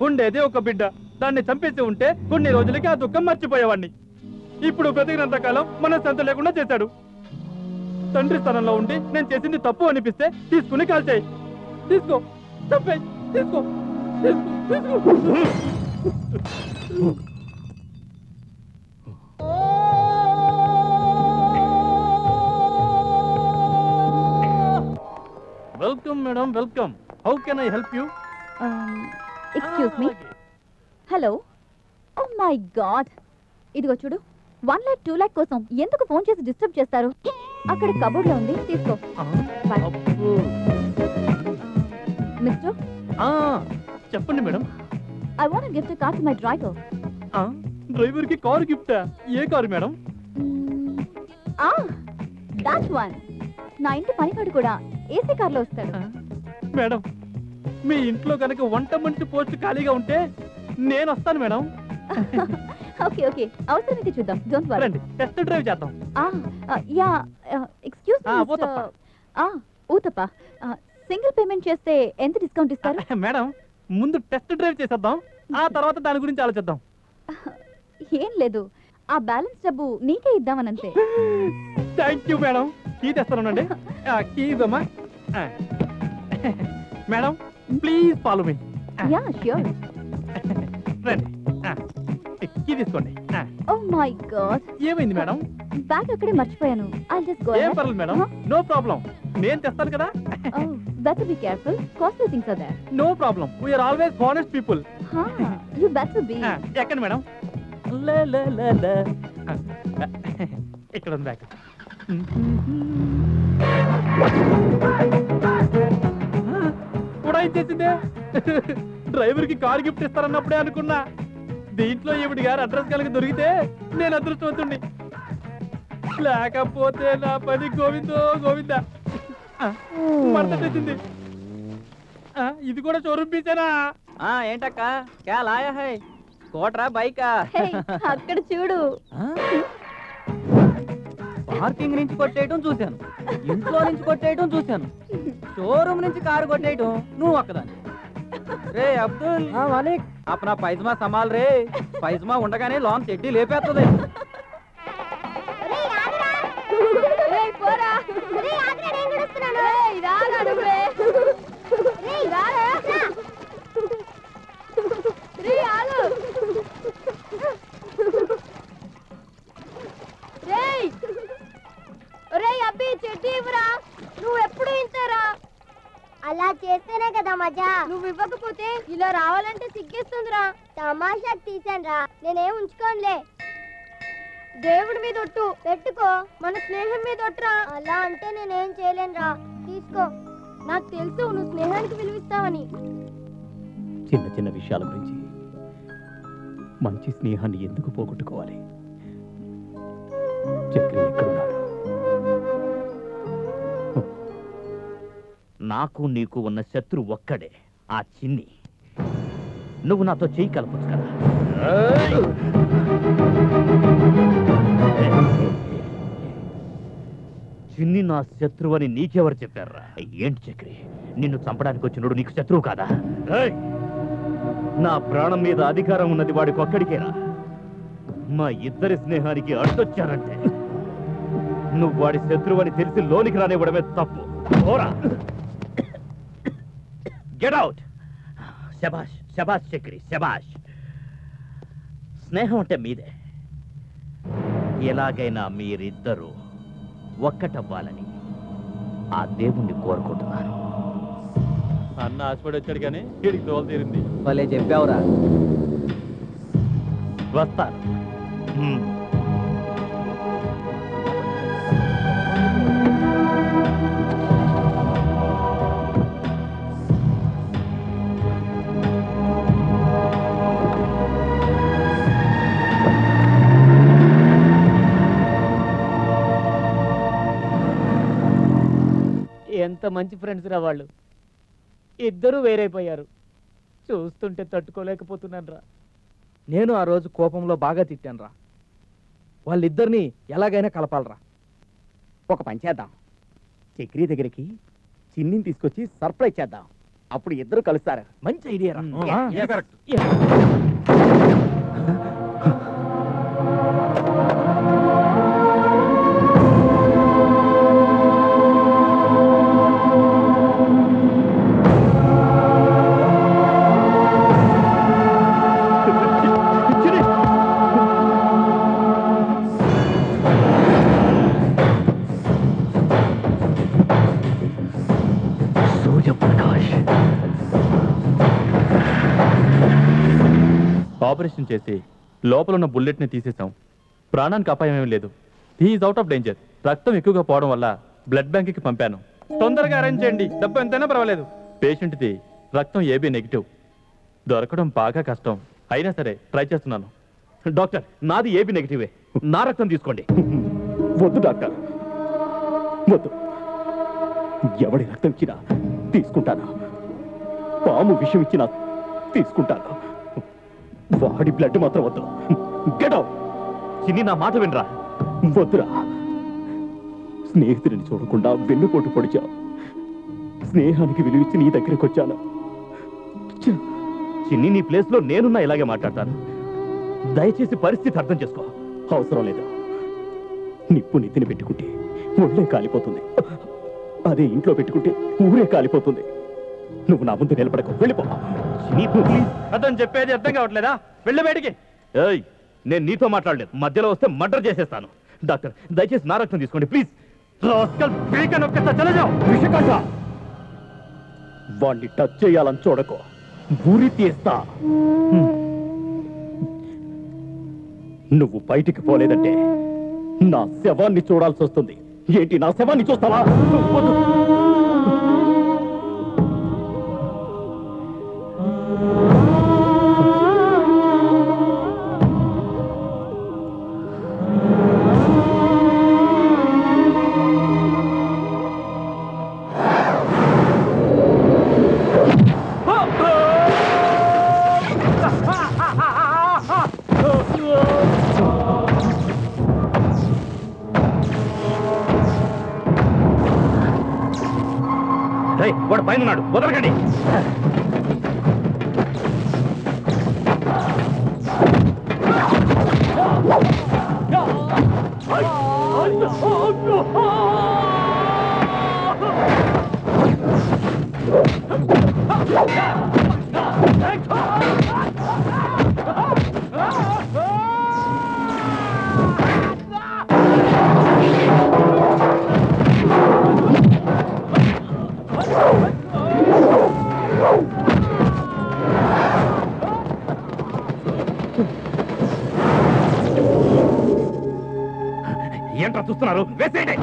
ఉండేది ఒక బిడ్డ, దాన్ని చంపేసి ఉంటే కొన్ని రోజులకి ఆ దుఃఖం మర్చిపోయేవాడిని. ఇప్పుడు బ్రతికినంత కాలం మనశ్శాంతి లేకుండా చేశాడు. తండ్రి స్థానంలో ఉండి నేను చేసింది తప్పు అనిపిస్తే తీసుకుని కాల్చేయి. తీసుకో, చంపేయి, తీసుకో, welcome madam, welcome. How can I help you? Excuse me. Hello. Oh my god, ఇదిగో చూడు. 1 lakh 2 lakh కోసం ఎందుకు ఫోన్ చేసి డిస్టర్బ్ చేస్తారు? అక్కడ కబోర్డ్ లో ఉంది, తీసుకో. మిస్టర్, చెప్పండి madam. I want gift a car to my driver. Driver కి కారు గిఫ్టా? ఏ కారు మేడం? That one. నా ఇంటి పనివాడు కూడా ఏసీ కార్లో వస్తాడు. మేడం, మీ ఇంట్లో కనుక వంట మనిషి పోస్ట్ ఖాళీగా ఉంటే నేను వస్తాను మేడం. ఓకే ఓకే అవసరమైతే చూద్దాం డోంట్ వరీ రండి టెస్ట్ డ్రైవ్ చేద్దాం yeah excuse me Uthappa. Uthappa single payment చేస్తే ఎంత డిస్కౌంట్ ఇస్తారు మేడం ముందు టెస్ట్ డ్రైవ్ చేసేద్దాం ఆ తర్వాత దాని గురించి ఆలోచిద్దాం ఏం లేదు ఆ బ్యాలెన్స్ డబ్బు నీకే ఇద్దామనంతే థ్యాంక్ యూ మేడం కీ తెస్తానండి కీ ఇదమ్మా madam please follow me ya sure రండి కీ తీసుకోండి ఓ మై గాడ్ ఏమైంది మేడం బ్యాగ్ అక్కడే మర్చిపోయాను ఐ జస్ట్ గో ఏం పర్లేదు మేడం నో ప్రాబ్లం నేను తెస్తాను కదా better be careful costly things are there no problem we are always honest people you better be ఎక్కండి మేడం ఇక్కడ ఉంది బ్యాగ్ కూడా ఇచ్చేసిందే డ్రైవర్ కి కార్ గిఫ్ట్ ఇస్తారన్నప్పుడే అనుకున్నా దీంట్లో ఈవిడ గారు అడ్రస్ కనుక దొరికితే నేను అదృష్టవంతుణ్ణి లేకపోతే నా పని గోవిందో గోవిందా మడతట్టేసింది ఇది కూడా షోరూమ్ పీసేనా ఏంటక్క క్యా లాయా హై కోట్రా బైకా అక్కడ చూడు పార్కింగ్ నుంచి కొట్టేయటం చూశాను ఇంట్లో నుంచి కొట్టేయటం చూశాను షోరూమ్ నుంచి కారు కొట్టేయటం నువ్వు ఒక్కదాన్ని రే అబ్దుల్ మాలిక్ అప్నా పైజమా సమాల్ రే పైజమా ఉండగానే లాంగ్ చెడ్డీ లేపేస్తుంది నువ్వు ఎప్పుడు ఇంతరా అలా చేస్తేనే కదా మజా నువ్వు ఇవ్వకపోతే ఇలా రావాలంటే సిగ్గేస్తుందిరా తమాషాకి తీసానురా నేనేం ఉంచుకోనులే దేవుడి మీద ఒట్టు పెట్టుకో మన స్నేహం మీద ఒట్టురా అలా అంటే నేనేం చేయలేనురా తీసుకో నాకు తెలుసు నువ్వు స్నేహానికి విలువిస్తావని చిన్న చిన్న విషయాల గురించి మంచి స్నేహాన్ని ఎందుకు పోగొట్టుకోవాలి చక్రి ఎక్కడున్నాడు నాకు నీకు ఉన్న శత్రు ఒక్కడే ఆ చిన్ని నువ్వు నాతో చేయి కలపచ్చు కదా చిన్ని నా శత్రువు అని నీకెవరు చెప్పారా ఏంటి చక్రి నిన్ను చంపడానికి వచ్చినోడు నీకు శత్రువు కాదా నా ప్రాణం మీద అధికారం ఉన్నది వాడికి ఒక్కడికేరా మా ఇద్దరి స్నేహానికి అడ్డొచ్చానంటే నువ్వు వాడి శత్రువు అని తెలిసి లోనికి రానివ్వడమే తప్పు ఓరా గెట్ అవుట్ శబాష్ శబాష్ చక్రి శబాష్ స్నేహం అంటే మీదే ఎలాగైనా మీరిద్దరూ ఒక్కటవ్వాలని ఆ దేవుణ్ణి కోరుకుంటున్నాను అన్న ఆశపడి వచ్చాడు కానీ వీడికి దోలు తీరింది భలే చెప్పావురా వస్తాను ఎంత మంచి ఫ్రెండ్స్ రా వాళ్ళు ఇద్దరు వేరైపోయారు చూస్తుంటే తట్టుకోలేకపోతున్నాను రా నేను ఆ రోజు కోపంలో బాగా తిట్టాను రా వాళ్ళిద్దరిని ఎలాగైనా కలపాలరా ఒక పని చేద్దాం చక్రి దగ్గరికి చిన్నిని తీసుకొచ్చి సర్ప్రైజ్ చేద్దాం అప్పుడు ఇద్దరు కలుస్తారు మంచి ఐడియా రా ఆపరేషన్ చేసి లోపల ఉన్న బుల్లెట్ ని తీసేసాం ప్రాణానికి అపాయం ఏమీ లేదు హీఈస్ అవుట్ ఆఫ్ డేంజర్ రక్తం ఎక్కువగా పోవడం వల్ల బ్లడ్ బ్యాంక్ కి పంపాను తొందరగా అరేంజ్ చేయండి డబ్బు ఎంతైనా పర్వాలేదు పేషెంట్ది రక్తం ఏబీ నెగిటివ్ దొరకడం బాగా కష్టం అయినా సరే ట్రై చేస్తున్నాను డాక్టర్ నాది ఏబీ నెగిటివే నా రక్తం తీసుకోండి వద్దు డాక్టర్ వద్దు ఎవడి రక్తం ఇచ్చినా తీసుకుంటాను పాము విషం ఇచ్చినా తీసుకుంటాను వాడి బ్లడ్ మాత్రం వద్దు. Get out. చిన్ని నా మాట వినరా. వద్దురా. స్నేహితుడిని చూడకుండా వెన్నుపోటు పొడిచావు. స్నేహానికి విలువిచ్చి నీ దగ్గరికి వచ్చాను. చిన్ని నీ ప్లేస్ లో నేనున్నా ఇలాగే మాట్లాడతాను. దయచేసి పరిస్థితి అర్థం చేసుకో. అవసరం లేదు. నిప్పు నెత్తిని పెట్టుకుంటే ఒళ్ళే కాలిపోతుంది. అదే ఇంట్లో పెట్టుకుంటే ఊరే కాలిపోతుంది. నువ్వు నా ముందు నిలబడకు, వెళ్ళిపో. అతను చెప్పేది అర్థం కావట్లేదా? వెళ్ళి బయటికి. ఏయ్, నేను నీతో మాట్లాడలేదు. మధ్యలో వస్తే మర్డర్ చేసేస్తాను. డాక్టర్ దయచేసి నా రక్తం తీసుకోండి ప్లీజ్. విషకంఠ, వాణ్ణి టచ్ చేయాలని చూడకో, ఊరి తీస్తా. నువ్వు బయటికి పోలేదంటే నా శవాన్ని చూడాల్సి వస్తుంది. ఏంటి, నా శవాన్ని చూస్తావా? వాడు పైన ఉన్నాడు, వదలకండి. ఏంట్రా చూస్తున్నారు? వేసేయండి.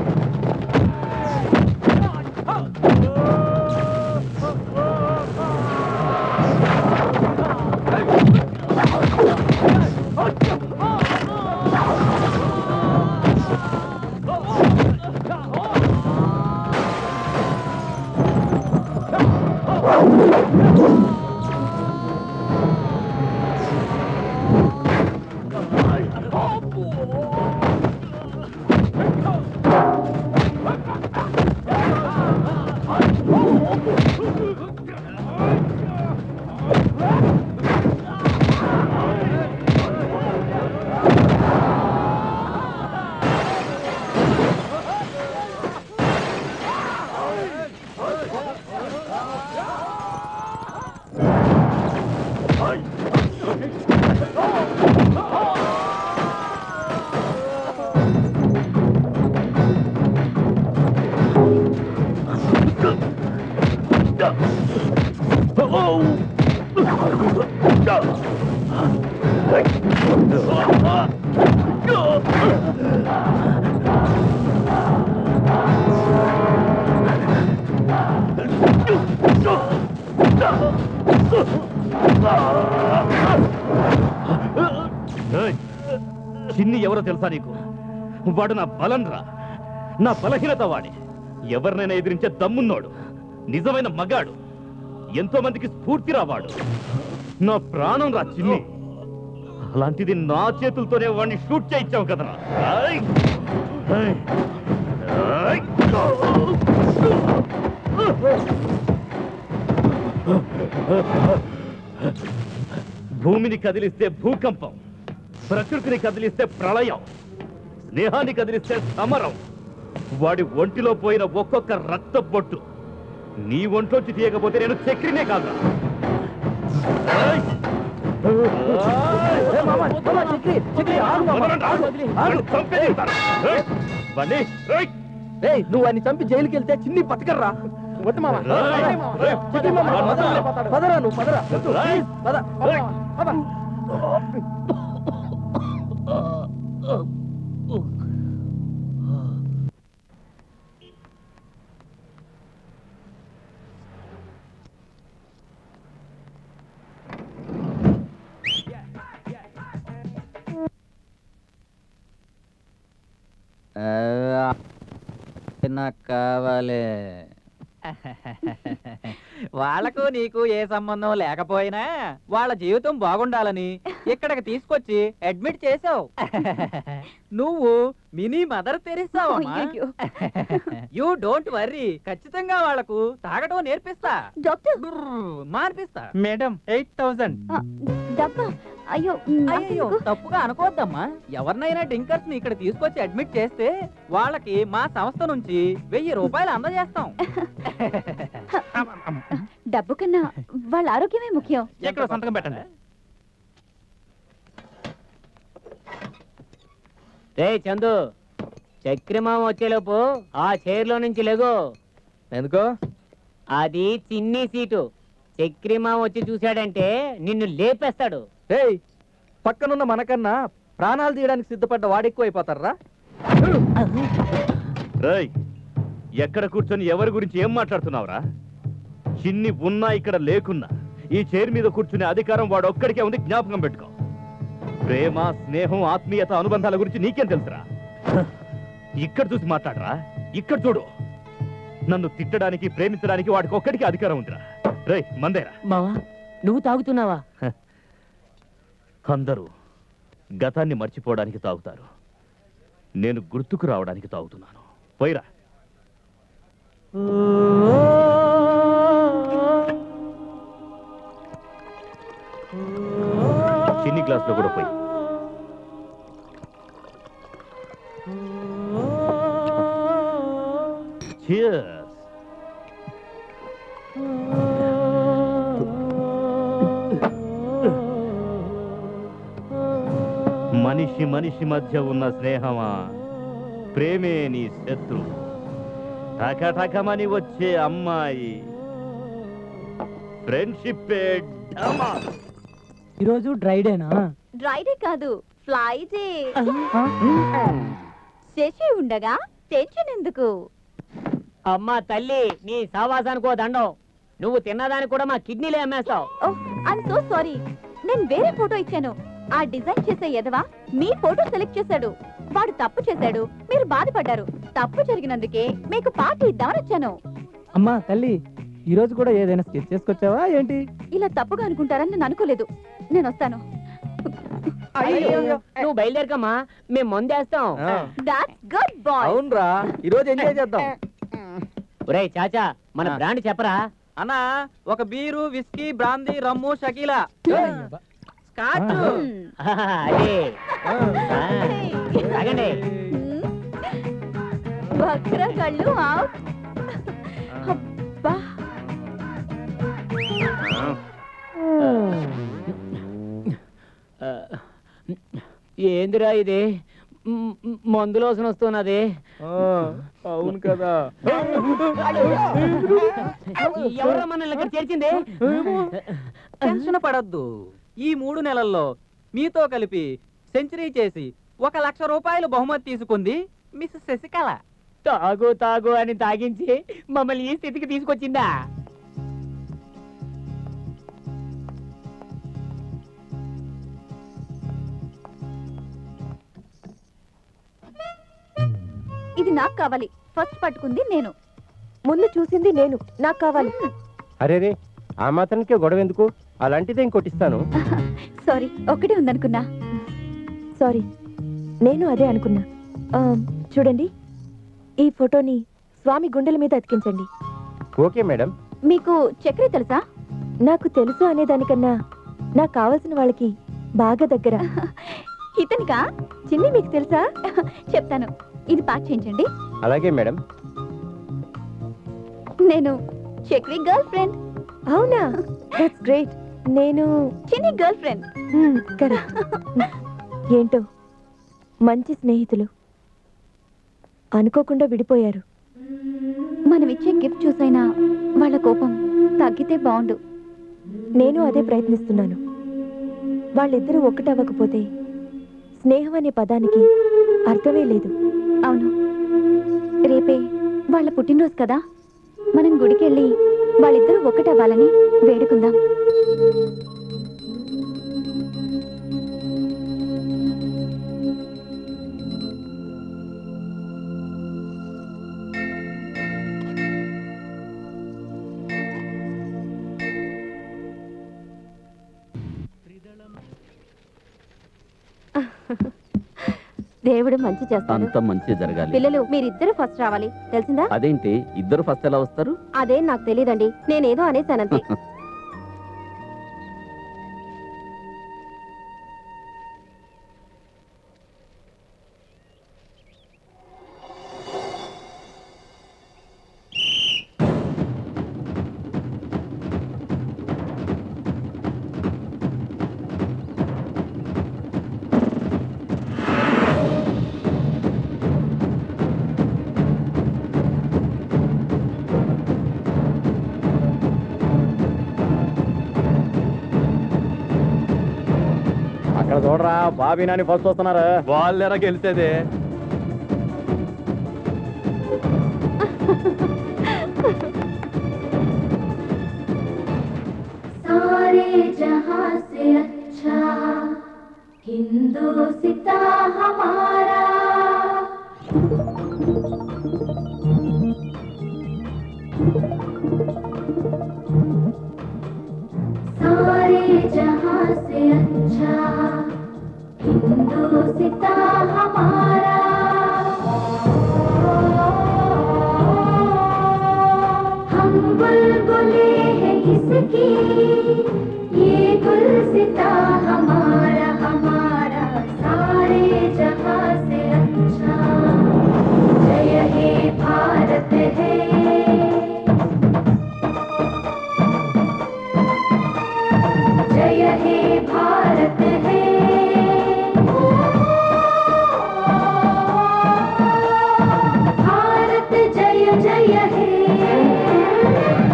చిన్ని ఎవరో తెలుసా నీకు? వాడు నా బలం రా, నా బలహీనత వాడి. ఎవరినైనా ఎదిరించే దమ్మున్నోడు, నిజమైన మగాడు, ఎంతో మందికి స్ఫూర్తి రావాడు. నా ప్రాణం రా చిన్ని. అలాంటిది నా చేతులతోనే వాడిని షూట్ చేయించావు కదరా. భూమిని కదిలిస్తే భూకంపం, ప్రకృతిని కదిలిస్తే ప్రళయం, స్నేహాన్ని కదిలిస్తే సమరం. వాడి ఒంటిలో పోయిన ఒక్కొక్క రక్త బొట్టు నీ ఒంట్లోంచి తీయకపోతే నేను చక్రినే కాదురా. నువ్వు అన్ని చంపి జైలుకి వెళ్తే చిన్ని బతకర్రా. వద్దు మామ, పదరా నువ్వు, పదరా. నాకు కావాలి. వాళ్ళకు నీకు ఏ సంబంధం లేకపోయినా వాళ్ళ జీవితం బాగుండాలని ఇక్కడికి తీసుకొచ్చి అడ్మిట్ చేసావు. నువ్వు మినీ మదర్ తెరిస్తావు. యూ డోంట్ వర్రీ, ఖచ్చితంగా వాళ్ళకు తాగటం నేర్పిస్తా. డాక్టర్ మార్పిస్తా. మేడం 8000. డబ్బా అయ్యో అయ్యో తప్పుగా అనుకోవద్దమ్మా. ఎవరినైనా డింకర్స్ ని ఇక్కడ తీసుకొచ్చి అడ్మిట్ చేస్తే వాళ్ళకి మా సంస్థ నుంచి 1000 రూపాయలు అందజేస్తాం. డబ్బు కన్నా వాళ్ళ ఆరోగ్యమే ముఖ్యం. ఎక్కడ సంతకం పెట్టండి. రే చందు, చక్రమామ వచ్చేలోపు ఆ చైర్లో నుంచి లేగో. ఎందుకో? అది చిన్ని సీటు. చక్రమామ వచ్చి చూశాడంటే నిన్ను లేపేస్తాడు. ఏయ్, పక్కనున్న మనకన్నా ప్రాణాలు తీయడానికి సిద్ధపడ్డ వాడెక్కువ అయిపోతారా? రేయ్, ఎక్కడ కూర్చొని ఎవరి గురించి ఏం మాట్లాడుతున్నావురా? చిన్ని ఉన్నా ఇక్కడ లేకున్నా ఈ చైర్ మీద కూర్చునే అధికారం వాడు ఒక్కడికే ఉంది, జ్ఞాపకం పెట్టుకో. ప్రేమ, స్నేహం, ఆత్మీయత, అనుబంధాల గురించి నీకేం తెలుసురా? ఇక్కడ చూసి మాట్లాడరా. ఇక్కడ చూడు, నన్ను తిట్టడానికి, ప్రేమించడానికి వాడికి ఒక్కడికి అధికారం ఉందిరా. రేయ్, మందేరా. మావా, నువ్వు తాగుతున్నావా? అందరూ గతాన్ని మర్చిపోవడానికి తాగుతారు. నేను గుర్తుకు రావడానికి తాగుతున్నాను. పోయిరా. చిన్ని గ్లాస్లో కూడా పోయి. Cheers. మనిషి మనిషి మధ్య ఉన్న స్నేహమా, ప్రేమే నీ శత్రు. టకటకమని వచ్చే అమ్మాయి ఫ్రెండ్షిప్. ఈరోజు డ్రైడేనా? డ్రైడే కాదు, ఫ్లైడే. శశి ఉండగా టెన్షన్ ఎందుకు? అమ్మా తల్లి, నీ సావాసానికో దండం. నువ్వు తిన్నదానికి కూడా మా కిడ్నీలే అమ్మేస్తావు. I'm so sorry. నేను వేరే ఫోటో ఇచ్చాను. ఆ డిజైన్ చేసే ఎదవా మీ ఫోటో సెలెక్ట్ చేశాడు. వాడు తప్పు చేశాడు, మీరు బాధపడ్డారు. తప్పు జరిగినందుకే మీకు పార్టీ ఇద్దామని వచ్చాను. అమ్మా తల్లి, ఈ రోజు కూడా ఏదైనా స్కెచ్ చేసుకొచ్చావా ఏంటి? ఇలా తప్పుగా అనుకుంటారని నేను అనుకోలేదు. నేను వస్తాను. నువ్వు బయలుదేరకమ్మా, మేము మందేస్తాం. That's good bye. అవునరా, ఈ రోజు ఎంజాయ్ చేద్దాం. ఒరేయ్ చాచా, మన బ్రాండ్ చెప్పరా? అన్నా, ఒక బీరు, విస్కీ, బ్రాందీ, రమ్ము, షకీలా, స్కాచ్. అదే తాగండి. వక్ర కళ్ళు అవుట్. అబ్బా, ఏందిరా ఇది? మందులోసన వస్తున్నది. అవును కదా. ఎవరో మనల్ని ఇక్కడ చేర్చింది? టెన్షన్ పడద్దు. ఈ 3 నెలల్లో మీతో కలిపి సెంచరీ చేసి 1,00,000 రూపాయలు బహుమతి తీసుకుంది మిస్ శశికళ. తాగు తాగు అని తాగించి మమ్మల్ని ఈ స్థితికి తీసుకొచ్చిందా? ఇది నాకు కావాలి. ఫస్ట్ పట్టుకుంది నేను. ముందు చూసింది నేను. నాకు కావాలి. అరే రే, ఆ మాత్రానికే గొడవ ఎందుకు? అలాంటిదే ఇంకోటిస్తాను. సారీ, ఒకటే ఉందనుకున్నా. సారీ, నేను అదే అనుకున్నా. చూడండి, ఈ ఫోటోని స్వామి గుండెల మీద అతికించండి. Okay madam. మీకు చక్రి తెలుసా? నాకు తెలుసు అనేదానికన్నా నాకు కావాల్సిన వాళ్ళకి బాగా దగ్గర. ఇతనికా? చిన్ని మీకు తెలుసా? చెప్తాను. ఇది ప్యాక్ చేయించండి. అలాగే మేడం. నేను చక్రి గర్ల్ ఫ్రెండ్. అవునా? That's great. నేను చిన్ని గర్ల్ ఫ్రెండ్. కరెక్ట్. ఏంటో మంచి స్నేహితులు అనుకోకుండా విడిపోయారు. మనం ఇచ్చే గిఫ్ట్ చూసైనా వాళ్ళ కోపం తగ్గితే బాగుండు. నేను అదే ప్రయత్నిస్తున్నాను. వాళ్ళిద్దరూ ఒక్కటవ్వకపోతే స్నేహం అనే పదానికి అర్థమే లేదు. అవును, రేపే వాళ్ళ పుట్టినరోజు కదా, మనం గుడికెళ్ళి వాళ్ళిద్దరూ ఒక్కటవ్వాలని వేడుకుందాం. దేవుడు మంచి చేస్తాడు. అంత మంచి జరగాలి. పిల్లలు మీరిద్దరు ఫస్ట్ రావాలి, తెలిసిందా? అదేంటి ఇద్దరు ఫస్ట్ ఎలా వస్తారు? అదేం నాకు తెలియదండి, నేనేదో అనేసానంతే. అక్కడ చూడరా, బాబీ నాని ఫస్ట్ వస్తున్నారా? వాళ్ళెరా గెలిచేదే. सारे जहां से अच्छा हिंदुस्ता हमारा सारे जहां से अच्छा हिंदुस्ता हमारा हम बुलबुले हैं इसकी ये गुलसिता हमारा हमारा सारे जहां से अच्छा जय हे भारत है जय हे भारत है भारत जय जय है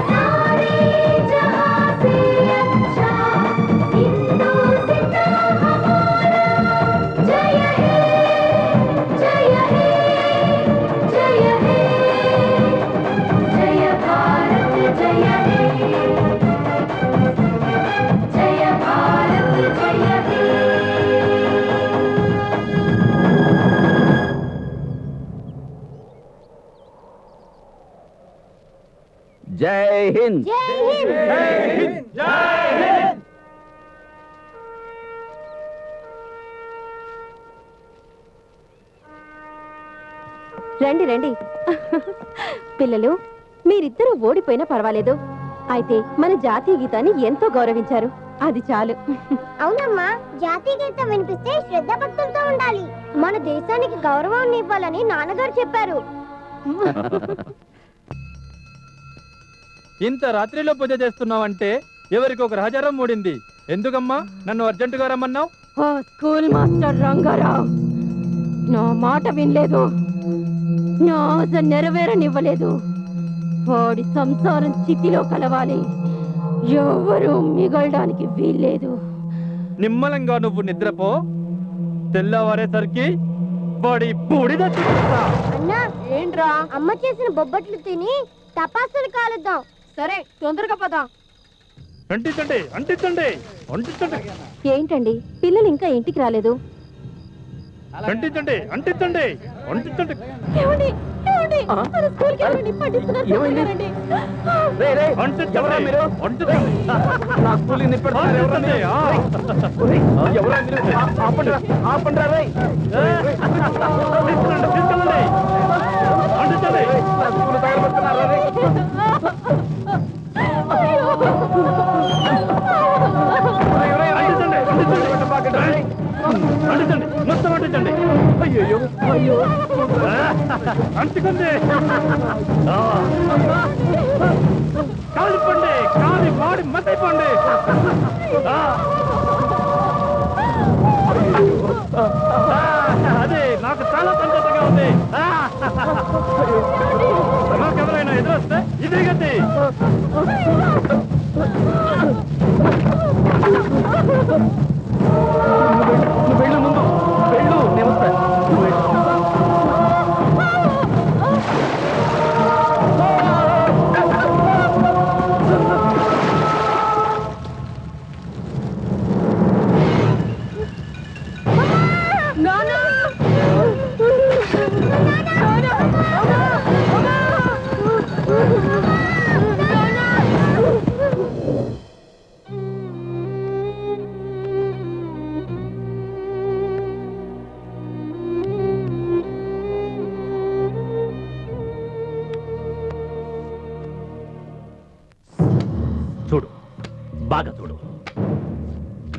सारे जहां से अच्छा हिंदुस्ता हमारा जय हे जय हे जय हे जय भारत जय हे जय भारत जय हे జై హింద్. రండి రండి. పిల్లలు మీరిద్దరూ ఓడిపోయినా పర్వాలేదు, అయితే మన జాతీయ గీతాన్ని ఎంతో గౌరవించారు, అది చాలు. అవునమ్మా, జాతీయ గీతం వినిపిస్తే శ్రద్ధ భక్తులతో ఉండాలి. మన దేశానికి గౌరవం ఇవ్వాలని నాన్నగారు చెప్పారు. ఇంత రాత్రిలో పూజ చేస్తున్నావంటే ఎవరికి ఒక రహజరం మూడింది. ఎందుకమ్మా నన్ను అర్జెంటుగా రమ్మన్నావు? ఓ స్కూల్ మాస్టర్ రంగారావు నా మాట వినలేదు, నా ఆశ నెరవేరనివ్వలేదు. వాడి సంసారం చితిలో కలవాలి, ఎవరు మిగలడానికి వీల్లేదు. నిమ్మలంగా నువ్వు నిద్రపో, తెల్లవారేసరికి వాడి బూడిద చూపిస్తా. అన్నా ఏంట్రా, అమ్మ చేసిన బొబ్బట్లు తిని టపాసులు కాలుద్దాం. సరే తొందరగా పదా. అంటించండి అంటించండి అంటించండి ఏంటండి పిల్లలు ఇంకా ఇంటికి రాలేదు? అంటించండి అంటించండి అంటించండి. ఏమండి? ఏమండి? మన స్కూల్కి ఏమండి పట్టిస్తున్నారు? ఏమైంది? రే, రే, ఎవరా మీరు? నా స్కూల్కి నిప్పెడతారు. ఎవరా మీరు? ఎవరా మీరు? ఆపండిరా, ఆపండిరా రే. తీసుకెళ్ళండి అంటించండి. నా స్కూల్ తగలబెడుతున్నారా రే? అంటించండి అంటించండి అంటించండి మొత్తం అంటించండి. అయ్యో అయ్యో అంటుకుంది. కాలిపోండి, కాలి మాడి మతైపోండి. అదే నాకు చాలా సంతోషంగా ఉంది. నాకెవరైనా ఎదురొస్తే ఇదే గతి. నువ్వు వెళ్ళు, ముందు వెళ్ళు, నేను వస్తా. నువ్వు వెళ్ళు.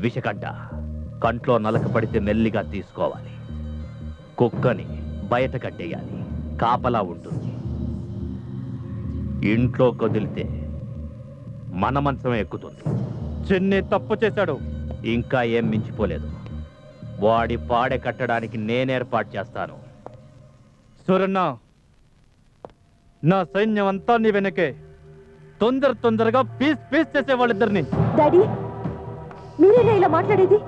విషకడ్డ కంట్లో నలక పడితే మెల్లిగా తీసుకోవాలి. కుక్కని బయట కట్టేయాలి, కాపలా ఉంటుంది. ఇంట్లో కదిలితే మన మంచం ఎక్కుతుంది. చిన్ని తప్పు చేశాడు. ఇంకా ఏం మించిపోలేదు. వాడి పాడె కట్టడానికి నేనేర్పాటు చేస్తాను. సూరన్న, నా సైన్యం అంతా నీ వెనకే. తొందరగా పీస్ చేసే వాళ్ళిద్దరిని. డాడీ, మీరేనా ఇలా మాట్లాడేది?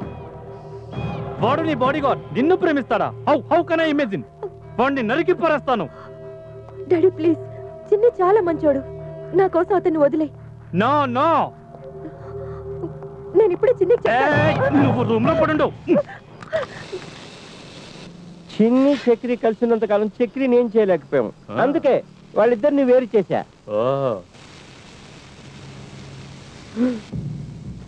వాడు నీ బాడీగార్డ్, నిన్ను ప్రేమిస్తాడా? How can I imagine? వాడిని నరికి పారేస్తాను. డాడీ ప్లీజ్, చిన్ని చాలా మంచోడు. నా కోసం అతన్ని వదిలే. నో నేను ఇప్పుడే చిన్ని నువ్వు రూమ్ లో పడుండు. చిన్ని చక్రి కలిసినంత కాలం చక్రిని ఏం చేయలేకపోయాం. అందుకే వాళ్ళిద్దరిని వేరు చేశా.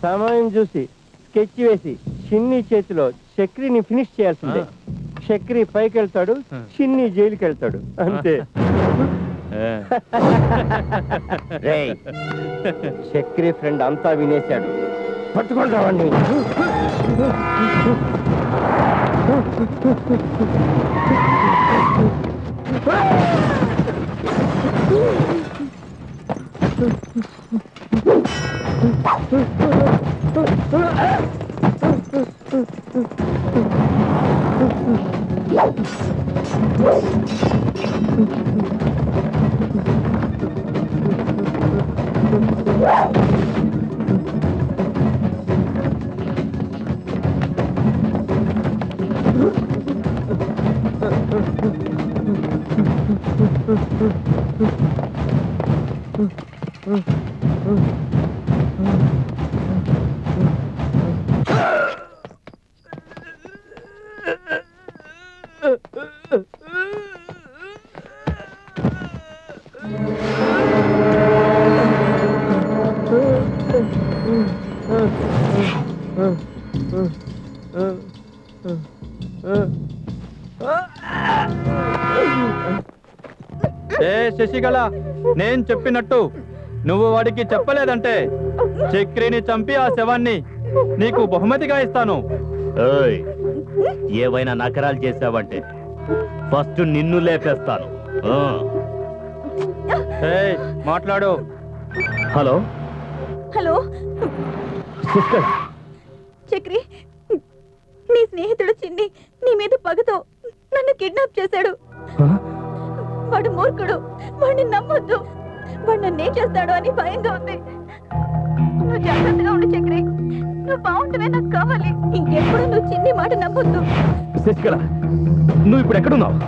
సమయం చూసి స్కెచ్ వేసి చిన్ని చేతిలో చక్రిని ఫినిష్ చేయాల్సిందే. చక్రి పైకి వెళ్తాడు, చిన్ని జైలుకి వెళ్తాడు, అంతే. చక్రి ఫ్రెండ్ అంతా వినేశాడు. పట్టుకోండి రావండి. శశికళ, నేను చెప్పినట్టు నువ్వు వాడికి చెప్పలేదంటే చక్రిని చంపి ఆ శవాన్ని నీకు బహుమతిగా ఇస్తాను. ఏవైనా నకరాలు చేసావంటే ఫస్ట్ నిన్ను లేపేస్తాను. మాట్లాడు. హలో హలో చక్రి, నీ స్నేహితుడు చిన్ని నీ మీద పగతో నన్ను కిడ్నాప్ చేశాడు. వాడు మూర్ఖుడు, వాడిని నమ్మొద్దు. వాడు నన్నేం చేస్తాడు అని భయంగా ఉంది. నువ్వు జాగ్రత్తగా ఉండు చక్రి. నువ్వు బాగుంటమే నాకు కావాలి. ఇంకెప్పుడు నువ్వు చిన్ని మాట నమ్మొద్దు. శశికళ, నువ్వు ఇప్పుడు ఎక్కడున్నావు?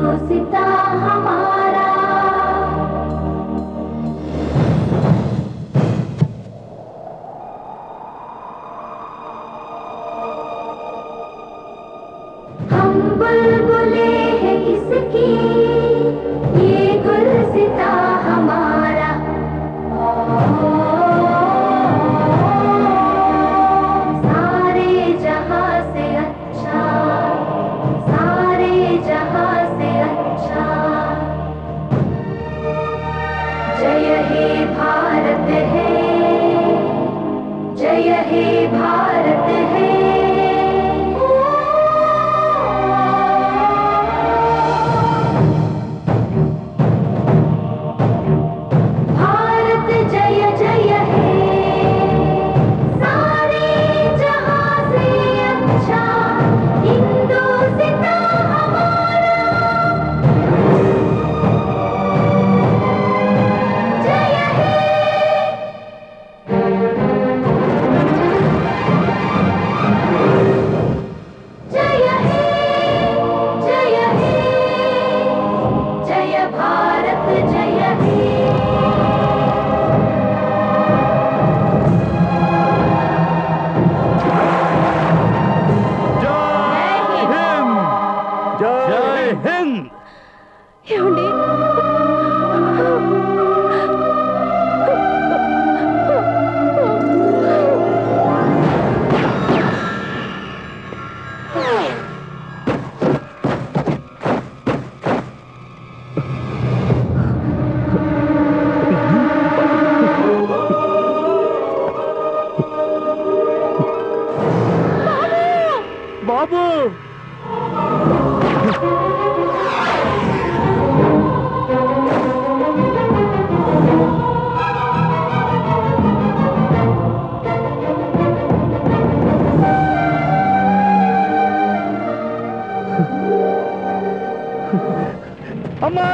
हिंदुस्ता हमारा हम बुलबुले हैं किसकी ये गुलसिता हमारा सारे जहां से अच्छा सारे जहां से अच्छा जय हे भारत है जय हे भारत है भारत जय जय है सारे जहां से अच्छा हिंदुस्ता हमारा जय हे जय हे जय हे जय भारत जय हे జై హింద్ ఏమండి బాబు అమ్మా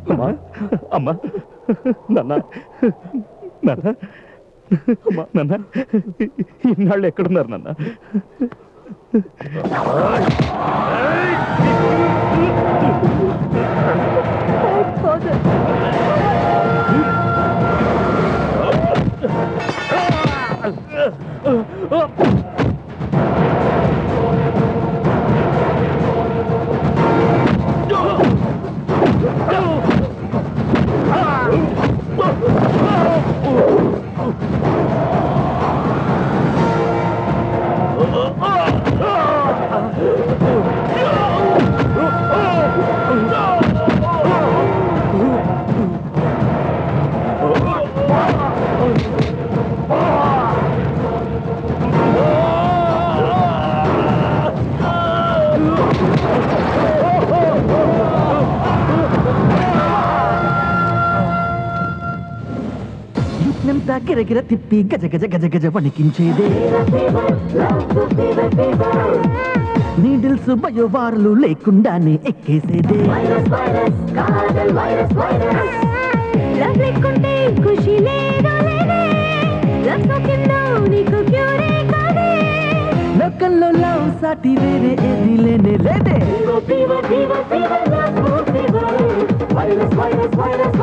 అమ్మా అమ్మా నాన్న నాన్న నాన్న ఇన్నాళ్ళు ఎక్కడున్నారు నాన్న? గిరగిర తిప్పి గజ గజ గజ గజ వణికించేదే నీడిల్స్ బయోవార్లు లేకుండానే ఎక్కేసేదే లోకంలో లవ్ సాటి వేరే ఏది లేనే లేదే వైరస్ వైరస్ వైరస్